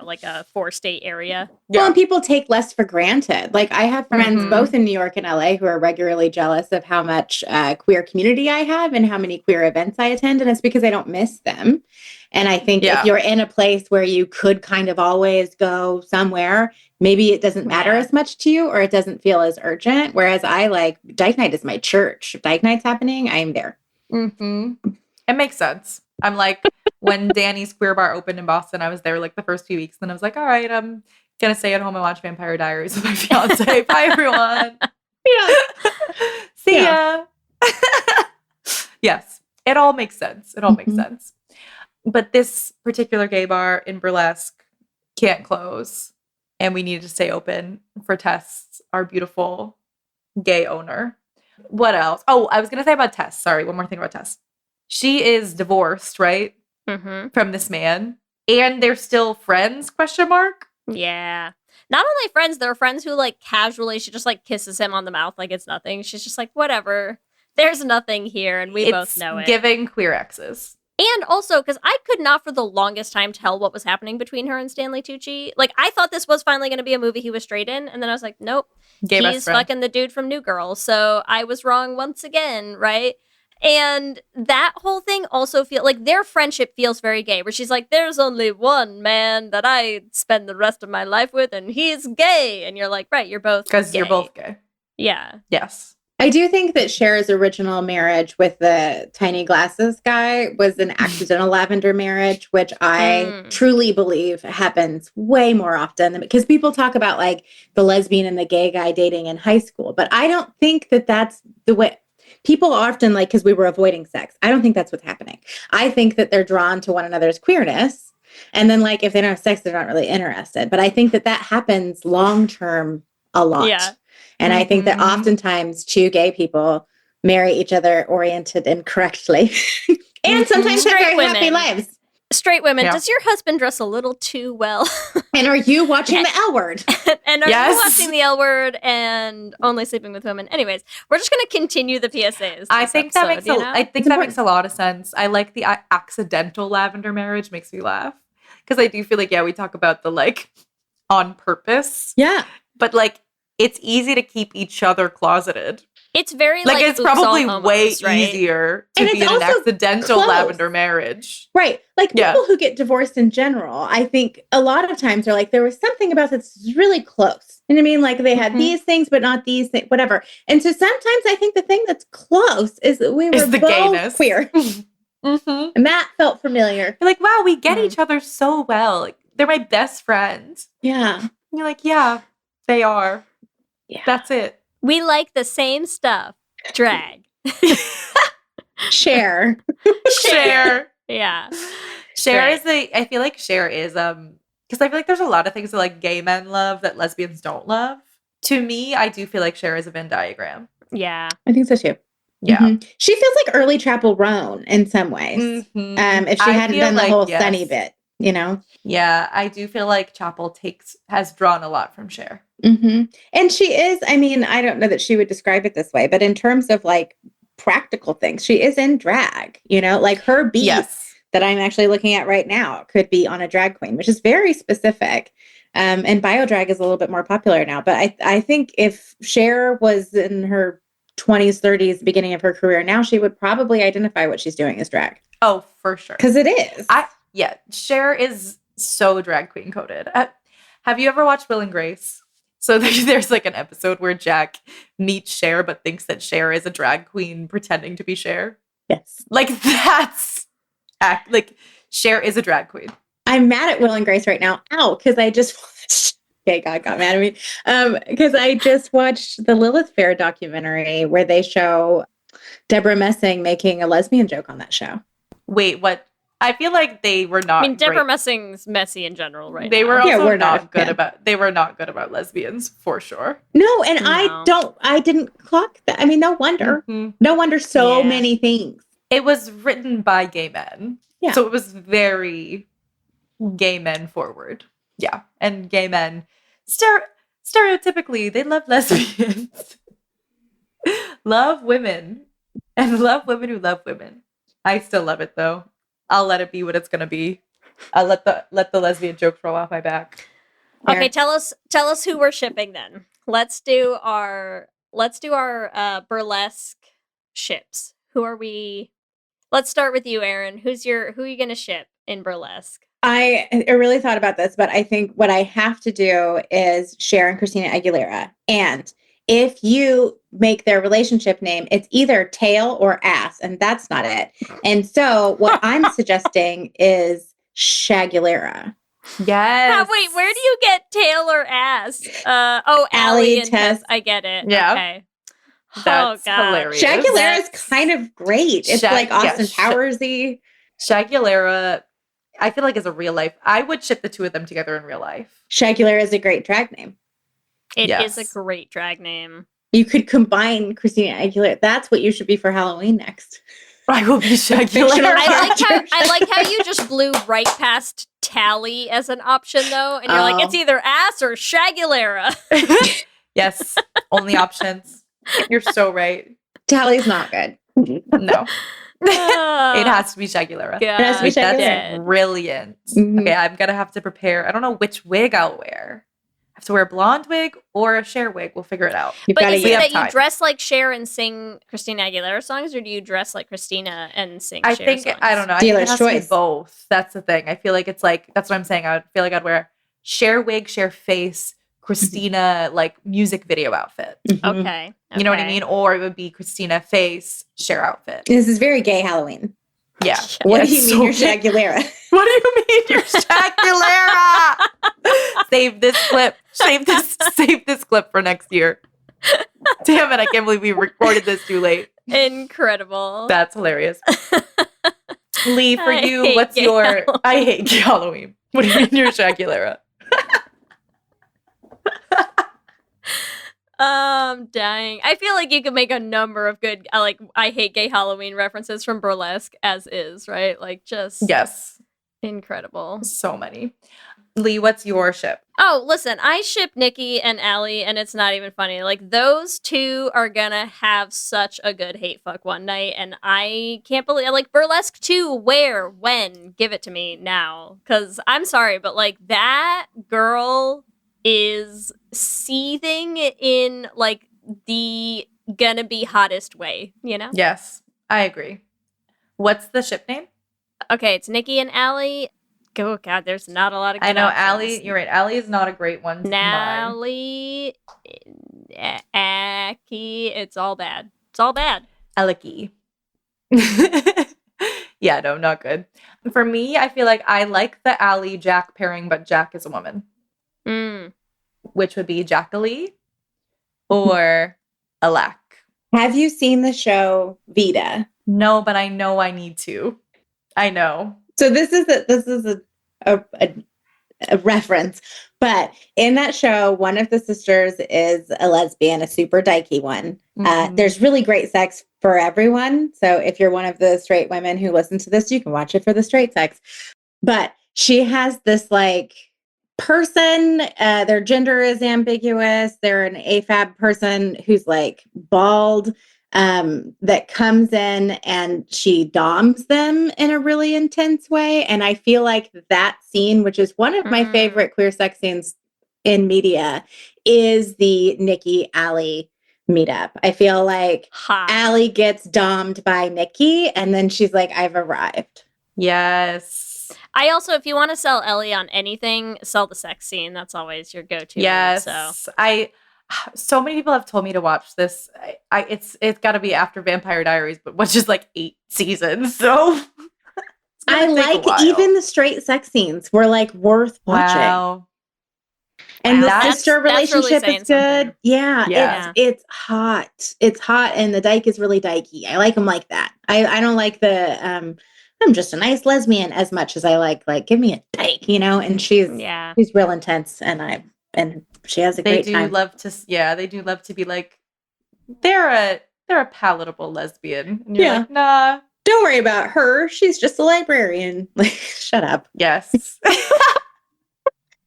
like a 4-state area. Well, and people take less for granted. Like I have friends both in New York and LA who are regularly jealous of how much queer community I have and how many queer events I attend. And it's because I don't miss them. And I think if you're in a place where you could kind of always go somewhere, maybe it doesn't matter as much to you or it doesn't feel as urgent. Whereas I like Dyke Night is my church. If Dyke Night's happening, I am there. It makes sense. I'm like, when Danny's Queer Bar opened in Boston, I was there like the first few weeks. Then I was like, all right, I'm going to stay at home and watch Vampire Diaries with my fiance. Bye, everyone. See ya. Yes, it all makes sense. It all makes sense. But this particular gay bar in Burlesque can't close. And we needed to stay open for Tess, our beautiful gay owner. What else? Oh, I was going to say about Tess. Sorry, one more thing about Tess. She is divorced, right? From this man. And they're still friends, question mark? Yeah. Not only friends, they're friends who like casually, she just like kisses him on the mouth like it's nothing. She's just like, whatever. There's nothing here and we both know it. Giving queer exes. And also, because I could not for the longest time tell what was happening between her and Stanley Tucci. Like, I thought this was finally going to be a movie he was straight in. And then I was like, nope. He's fucking the dude from New Girl. So I was wrong once again, right? And that whole thing also feels like their friendship feels very gay, where she's like, there's only one man that I spend the rest of my life with, and he's gay. And you're like, right, you're both gay. Because you're both gay. Yeah. Yes. I do think that Cher's original marriage with the tiny glasses guy was an accidental lavender marriage, which I truly believe happens way more often because people talk about like the lesbian and the gay guy dating in high school. But I don't think that that's the way. People often like, because we were avoiding sex. I don't think that's what's happening. I think that they're drawn to one another's queerness. And then like, if they don't have sex, they're not really interested. But I think that that happens long-term a lot. Yeah. And I think that oftentimes two gay people marry each other oriented incorrectly. And sometimes have very happy lives. Straight women, does your husband dress a little too well? And are you watching the L Word? And are you watching the L Word and only sleeping with women? Anyways, we're just going to continue the PSAs. I think that makes a lot of sense. I like the accidental lavender marriage. Makes me laugh because I do feel like we talk about the like on purpose. Yeah, but like it's easy to keep each other closeted. It's very like it's probably way easier to be in an accidental lavender marriage. Right. Like people who get divorced in general, I think a lot of times are like, there was something about this really close. You know what I mean? Like they had these things, but not these things, whatever. And so sometimes I think the thing that's close is that we were both gayness. Queer. And that felt familiar. You're like, wow, we get each other so well. Like, they're my best friends. Yeah. And you're like, yeah, they are. Yeah. That's it. We like the same stuff. Drag. Share. Yeah. Share is I feel like Share is because I feel like there's a lot of things that like gay men love that lesbians don't love. To me, I do feel like Share is a Venn diagram. Yeah. I think so too. Yeah. She feels like early Chapel Roan in some ways. If she hadn't done the whole Sunny bit, you know? Yeah, I do feel like Chapel has drawn a lot from Cher. And she is, I mean, I don't know that she would describe it this way, but in terms of like practical things, she is in drag, you know, like her beat that I'm actually looking at right now could be on a drag queen, which is very specific. And bio drag is a little bit more popular now, but I think if Cher was in her 20s, 30s, beginning of her career now, she would probably identify what she's doing as drag. Oh, for sure. Because it is. Cher is so drag queen coded. Have you ever watched Will and Grace? So there's like an episode where Jack meets Cher but thinks that Cher is a drag queen pretending to be Cher. Yes. Like like Cher is a drag queen. I'm mad at Will and Grace right now. Ow, because I just watched... Okay, God got mad at me. Because I just watched the Lilith Fair documentary where they show Deborah Messing making a lesbian joke on that show. Wait, what? I feel like they were not. I mean, Deborah Messing's messy in general, right? They were also not good about. They were not good about lesbians for sure. No, and I didn't clock that. I mean, no wonder. No wonder so many things. It was written by gay men, so it was very gay men forward. Yeah, and gay men stereotypically they love lesbians, love women, and love women who love women. I still love it though. I'll let it be what it's going to be. let the lesbian joke roll off my back. Okay, tell us who we're shipping then. Let's do our burlesque ships. Who are we? Let's start with you, Erin. Who are you gonna ship in burlesque? I really thought about this, but I think what I have to do is Cher and Christina Aguilera. And if you make their relationship name, it's either tail or ass, and that's not it. And so what I'm suggesting is Chaguilera. Yes. Wait, where do you get tail or ass? Allie and Tess. I get it. Yeah. Okay. That's God. hilarious. Chaguilera is kind of great. It's like Austin Powers-y. Chaguilera, I feel like is a real life. I would ship the two of them together in real life. Chaguilera is a great drag name. It is a great drag name. You could combine Christina Aguilera. That's what you should be for Halloween next. I will be Chaguilera. I like how you just blew right past Tally as an option though, and you're like, it's either ass or Chaguilera. Yes, only options. You're so right. Tally's not good. No. It has to be Chaguilera. It has to be Chaguilera. That's brilliant. Mm-hmm. Okay, I'm gonna have to prepare. I don't know which wig I'll wear. I have to wear a blonde wig or a Cher wig. We'll figure it out. But is it that you dress like Cher and sing Christina Aguilera songs, or do you dress like Christina and sing Cher songs? I don't know. Dealer's I think it has to choice. be both. That's the thing. I feel like it's like, that's what I'm saying. I would feel like I'd wear Cher wig, Cher face, Christina like music video outfit. Mm-hmm. Okay. You know what I mean? Or it would be Christina face, Cher outfit. This is very gay Halloween. Yeah. What do you mean you're Chaguilera? What do you mean you're Chaguilera? Save this clip. Save this clip for next year. Damn it, I can't believe we recorded this too late. Incredible. That's hilarious. Lee, for you, hate what's gay your Halloween. I hate gay Halloween. What do you mean you're Chaguilera? I'm dying. I feel like you could make a number of good, like, I hate gay Halloween references from Burlesque as is, right? Like, just Yes. incredible. So many. Lee, what's your ship? Oh, listen, I ship Nikki and Allie, and it's not even funny. Like, those two are gonna have such a good hate fuck one night, and I can't believe, like, Burlesque 2, where, when? Give it to me now. Because I'm sorry, but, like, that girl is seething in, like, the gonna be hottest way, you know? Yes, I agree. What's the ship name? Okay, it's Nikki and Allie. Oh, God, there's not a lot of good I know, options. Allie, you're right. Allie is not a great one to combine. Nally, Aki, it's all bad. It's all bad. Aliki. Yeah, no, not good. For me, I feel like I like the Allie Jack pairing, but Jack is a woman, which would be Jackalee or Alak. Have you seen the show Vita? No, but I know I need to. I know. So this is a reference, but in that show, one of the sisters is a lesbian, a super dykey one. There's really great sex for everyone. So if you're one of the straight women who listen to this, you can watch it for the straight sex. But she has this like person, their gender is ambiguous. They're an AFAB person who's like bald, that comes in and she doms them in a really intense way. And I feel like that scene, which is one of my favorite queer sex scenes in media, is the Nikki Allie meetup. I feel like Allie gets dommed by Nikki and then she's like, I've arrived. Yes. I also, if you want to sell Ellie on anything, sell the sex scene. That's always your go-to. Yes. So. So many people have told me to watch this. It's got to be after Vampire Diaries, but what's just like 8 seasons. So I like even the straight sex scenes were like worth watching. Wow. And the That's sister relationship really is good. something. Yeah. It's hot. It's hot. And the dyke is really dykey. I like him like that. I don't like the, I'm just a nice lesbian as much as I like give me a dyke, you know? And she's real intense and she has a great time. They do love to be like, they're a palatable lesbian. And you're like, nah. Don't worry about her. She's just a librarian. Like, shut up. Yes.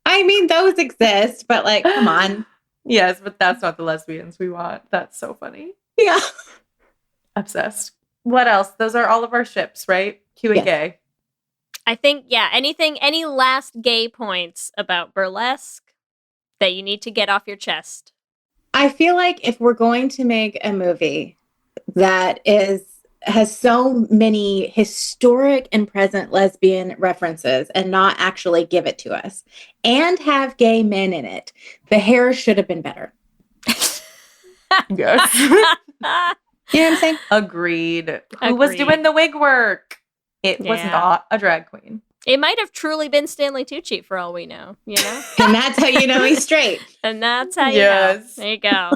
I mean, those exist, but like, come on. Yes, but that's not the lesbians we want. That's so funny. Yeah. Obsessed. What else? Those are all of our ships, right? Q and gay. I think, any last gay points about Burlesque that you need to get off your chest? I feel like if we're going to make a movie that has so many historic and present lesbian references and not actually give it to us and have gay men in it, the hair should have been better. Yes. You know what I'm saying? Agreed. Who was doing the wig work? It was not a drag queen. It might have truly been Stanley Tucci for all we know, you know? And that's how you know he's straight. And that's how you know. There you go.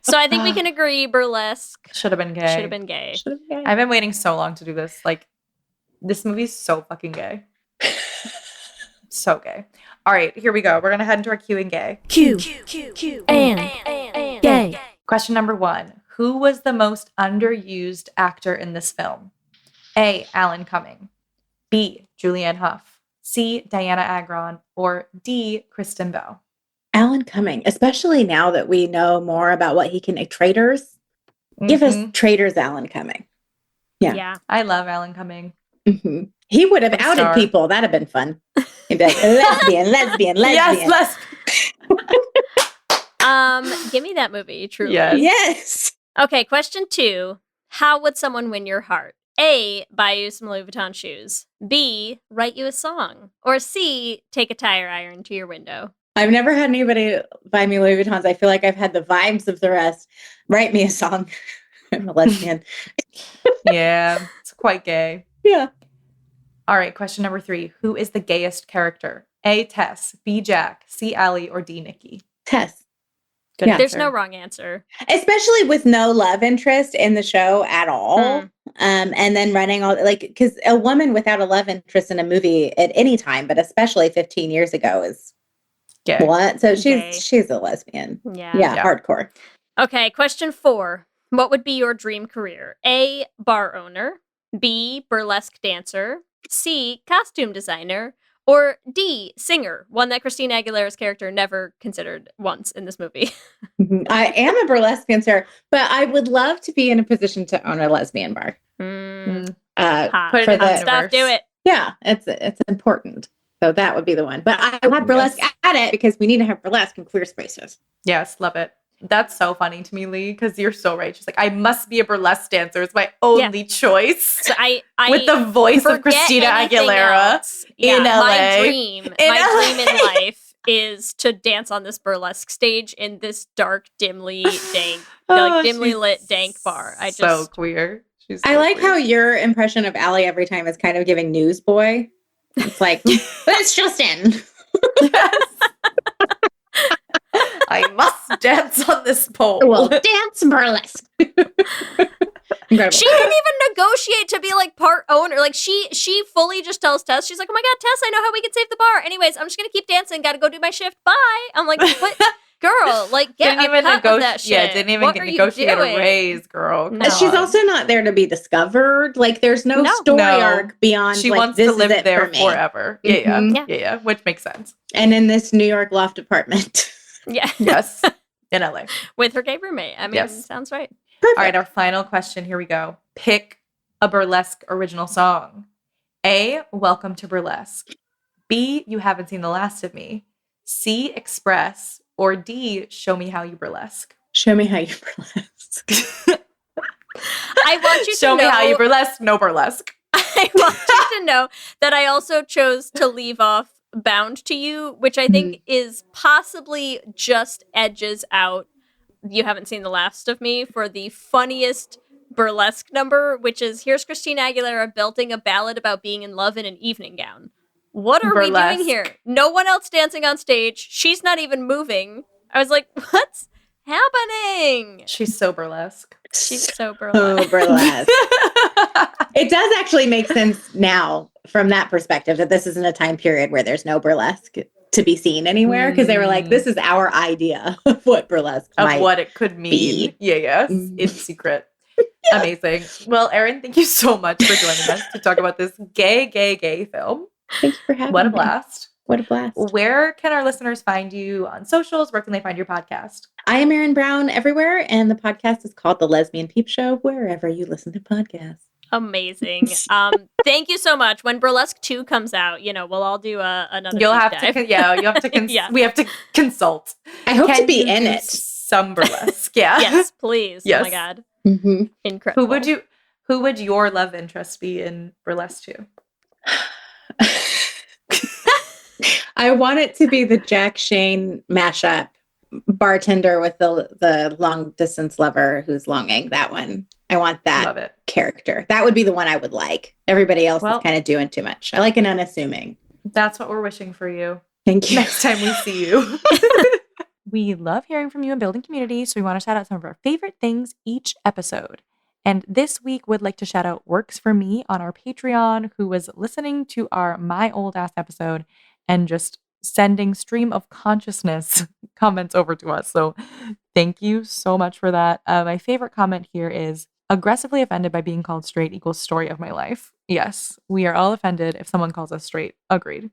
So I think we can agree Burlesque should have been gay. Should have been gay. I've been waiting so long to do this. Like, this movie's so fucking gay. So gay. All right, here we go. We're going to head into our Q and gay. Q and gay. Question number 1. Who was the most underused actor in this film? A. Alan Cumming. B. Julianne Hough. C. Diana Agron. Or D. Kristen Bell. Alan Cumming, especially now that we know more about what he can traitors. Give us traitors Alan Cumming. Yeah. I love Alan Cumming. Mm-hmm. He would have outed people. That'd have been fun. He'd be like, lesbian. Yes, give me that movie, truly. Yes. Okay, question 2. How would someone win your heart? A, buy you some Louis Vuitton shoes. B, write you a song. Or C, take a tire iron to your window. I've never had anybody buy me Louis Vuittons. I feel like I've had the vibes of the rest. Write me a song. I'm a lesbian. Yeah, it's quite gay. Yeah. All right, question number 3. Who is the gayest character? A, Tess. B, Jack. C, Allie. Or D, Nikki? Tess. Good There's answer. no wrong answer. Especially with no love interest in the show at all. And then running all, like, because a woman without a love interest in a movie at any time, but especially 15 years ago is gay. What? So she's a lesbian. Yeah, hardcore. Okay, question 4. What would be your dream career? A, bar owner. B, burlesque dancer. C, costume designer. Or D, singer, one that Christina Aguilera's character never considered once in this movie. I am a burlesque dancer, but I would love to be in a position to own a lesbian bar. Put it in the stuff, do it. Yeah, it's important. So that would be the one. But I have burlesque at it because we need to have burlesque in queer spaces. Yes, love it. That's so funny to me, Lee, because you're so right. She's like, I must be a burlesque dancer. It's my only choice. So I with the voice of Christina Aguilera in LA. My dream in life is to dance on this burlesque stage in this dark, dimly dank, dimly lit dank bar. So queer. I like how your impression of Allie every time is kind of giving newsboy. It's like, that's Justin. Yes. I must dance on this pole. Well, dance burlesque. Incredible. She didn't even negotiate to be like part owner. Like she fully just tells Tess, she's like, oh my God, Tess, I know how we can save the bar. Anyways, I'm just gonna keep dancing. Gotta go do my shift. Bye. I'm like, what? Girl, like get didn't even of that shit. Yeah, didn't even negotiate a raise, girl. No. She's also not there to be discovered. Like there's no story arc beyond. She like, wants this to live is it there for me. forever. Yeah, which makes sense. And in this New York loft apartment. Yeah. Yes. In LA. With her gay roommate. I mean, sounds right. Perfect. All right, our final question. Here we go. Pick a burlesque original song. A, Welcome to Burlesque. B, You Haven't Seen the Last of Me. C, Express. Or D, Show Me How You Burlesque. Show me how you burlesque. I want you to Show know. me how you burlesque, no burlesque. I want you to know that I also chose to leave off Bound to You, which I think is possibly just edges out You Haven't Seen the Last of Me for the funniest burlesque number, which is here's Christina Aguilera belting a ballad about being in love in an evening gown. What are we doing here? No one else dancing on stage. She's not even moving. I was like, what's happening? She's so burlesque. She's so burlesque. Oh, burlesque. It does actually make sense now from that perspective that this isn't a time period where there's no burlesque to be seen anywhere because they were like, this is our idea of what burlesque might what it could mean. be. Yes, in secret. Amazing. Well, Erin, thank you so much for joining us to talk about this gay film. Thank you for having me. What a blast. What a blast. Where can our listeners find you on socials? Where can they find your podcast? I am Erin Brown everywhere, and the podcast is called The Lesbian Peep Show, wherever you listen to podcasts. Amazing. Thank you so much. When Burlesque 2 comes out, we'll all do another You'll deep have dive. to, you have to, Yeah. we have to consult. I hope to Can be you in do it. some burlesque. Yeah. Yes, please. Oh my Yes. God. Mm-hmm. Incredible. Who would your love interest be in Burlesque 2? I want it to be the Jack Shane mashup bartender with the long distance lover who's longing. That one. I want that Love it. character. That would be the one I would like. Everybody else is kind of doing too much. I like an unassuming. That's what we're wishing for you. Thank you. Next time we see you. We love hearing from you and building community, so we want to shout out some of our favorite things each episode. And this week, would like to shout out Works For Me on our Patreon, who was listening to our My Old Ass episode and just sending stream of consciousness comments over to us. So thank you so much for that. My favorite comment here is, aggressively offended by being called straight equals story of my life. Yes, we are all offended if someone calls us straight. Agreed.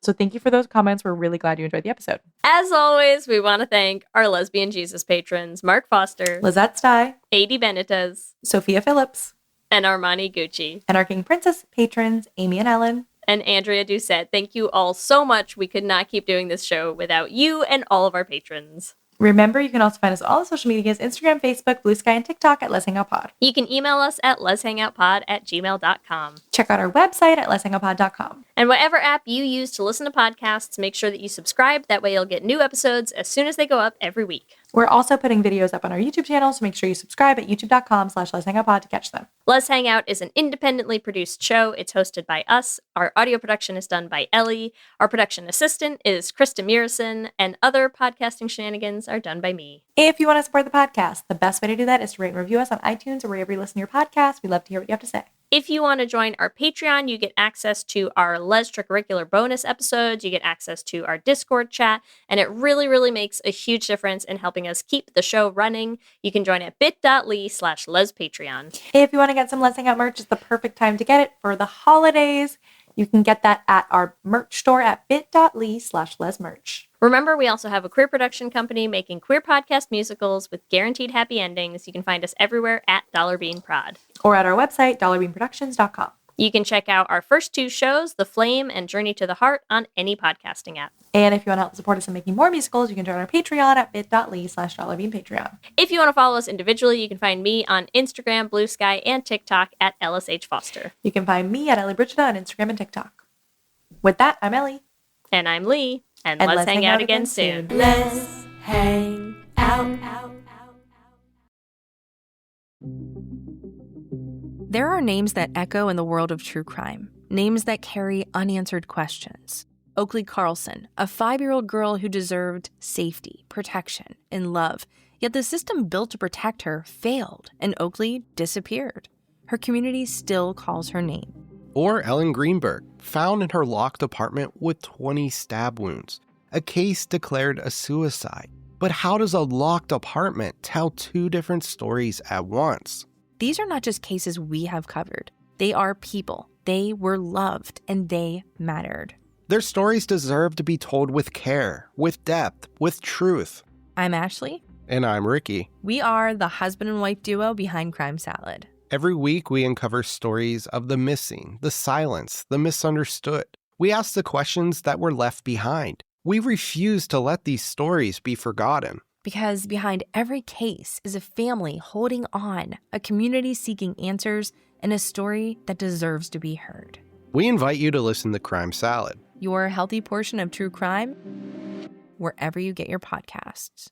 So thank you for those comments. We're really glad you enjoyed the episode. As always, we want to thank our Lesbian Jesus patrons, Mark Foster, Lizette Stye, A.D. Benitez, Sophia Phillips, and Armani Gucci. And our King Princess patrons, Amy and Ellen, and Andrea Doucette. Thank you all so much. We could not keep doing this show without you and all of our patrons. Remember, you can also find us on all the social medias, Instagram, Facebook, Blue Sky, and TikTok at Lez Hang Out Pod. You can email us at lezhangoutpod@gmail.com. Check out our website at lezhangoutpod.com. And whatever app you use to listen to podcasts, make sure that you subscribe. That way you'll get new episodes as soon as they go up every week. We're also putting videos up on our YouTube channel, so make sure you subscribe at youtube.com/lezhangoutpod to catch them. Lez Hang Out is an independently produced show. It's hosted by us. Our audio production is done by Ellie. Our production assistant is Krista Murison, and other podcasting shenanigans are done by me. If you want to support the podcast, the best way to do that is to rate and review us on iTunes or wherever you listen to your podcast. We love to hear what you have to say. If you want to join our Patreon, you get access to our Les Extracurricular bonus episodes, you get access to our Discord chat, and it really, really makes a huge difference in helping us keep the show running. You can join at bit.ly/LesPatreon. If you want to get some Lez Hang Out merch, it's the perfect time to get it for the holidays. You can get that at our merch store at bit.ly/LesMerch. Remember, we also have a queer production company making queer podcast musicals with guaranteed happy endings. You can find us everywhere at $Bean Prod. Or at our website, dollarbeanproductions.com. You can check out our first two shows, The Flame and Journey to the Heart, on any podcasting app. And if you want to help support us in making more musicals, you can join our Patreon at bit.ly/$Patreon. If you want to follow us individually, you can find me on Instagram, Blue Sky, and TikTok at LSH Foster. You can find me at Ellie Bridgida on Instagram and TikTok. With that, I'm Ellie. And I'm Lee. And let's hang out again soon. Let's hang out. There are names that echo in the world of true crime, names that carry unanswered questions. Oakley Carlson, a 5-year-old girl who deserved safety, protection, and love, yet the system built to protect her failed, and Oakley disappeared. Her community still calls her name. Or Ellen Greenberg, found in her locked apartment with 20 stab wounds, a case declared a suicide. But how does a locked apartment tell two different stories at once? These are not just cases we have covered. They are people. They were loved, and they mattered. Their stories deserve to be told with care, with depth, with truth. I'm Ashley. And I'm Ricky. We are the husband and wife duo behind Crime Salad. Every week we uncover stories of the missing, the silence, the misunderstood. We ask the questions that were left behind. We refuse to let these stories be forgotten. Because behind every case is a family holding on, a community seeking answers, and a story that deserves to be heard. We invite you to listen to Crime Salad, your healthy portion of true crime, wherever you get your podcasts.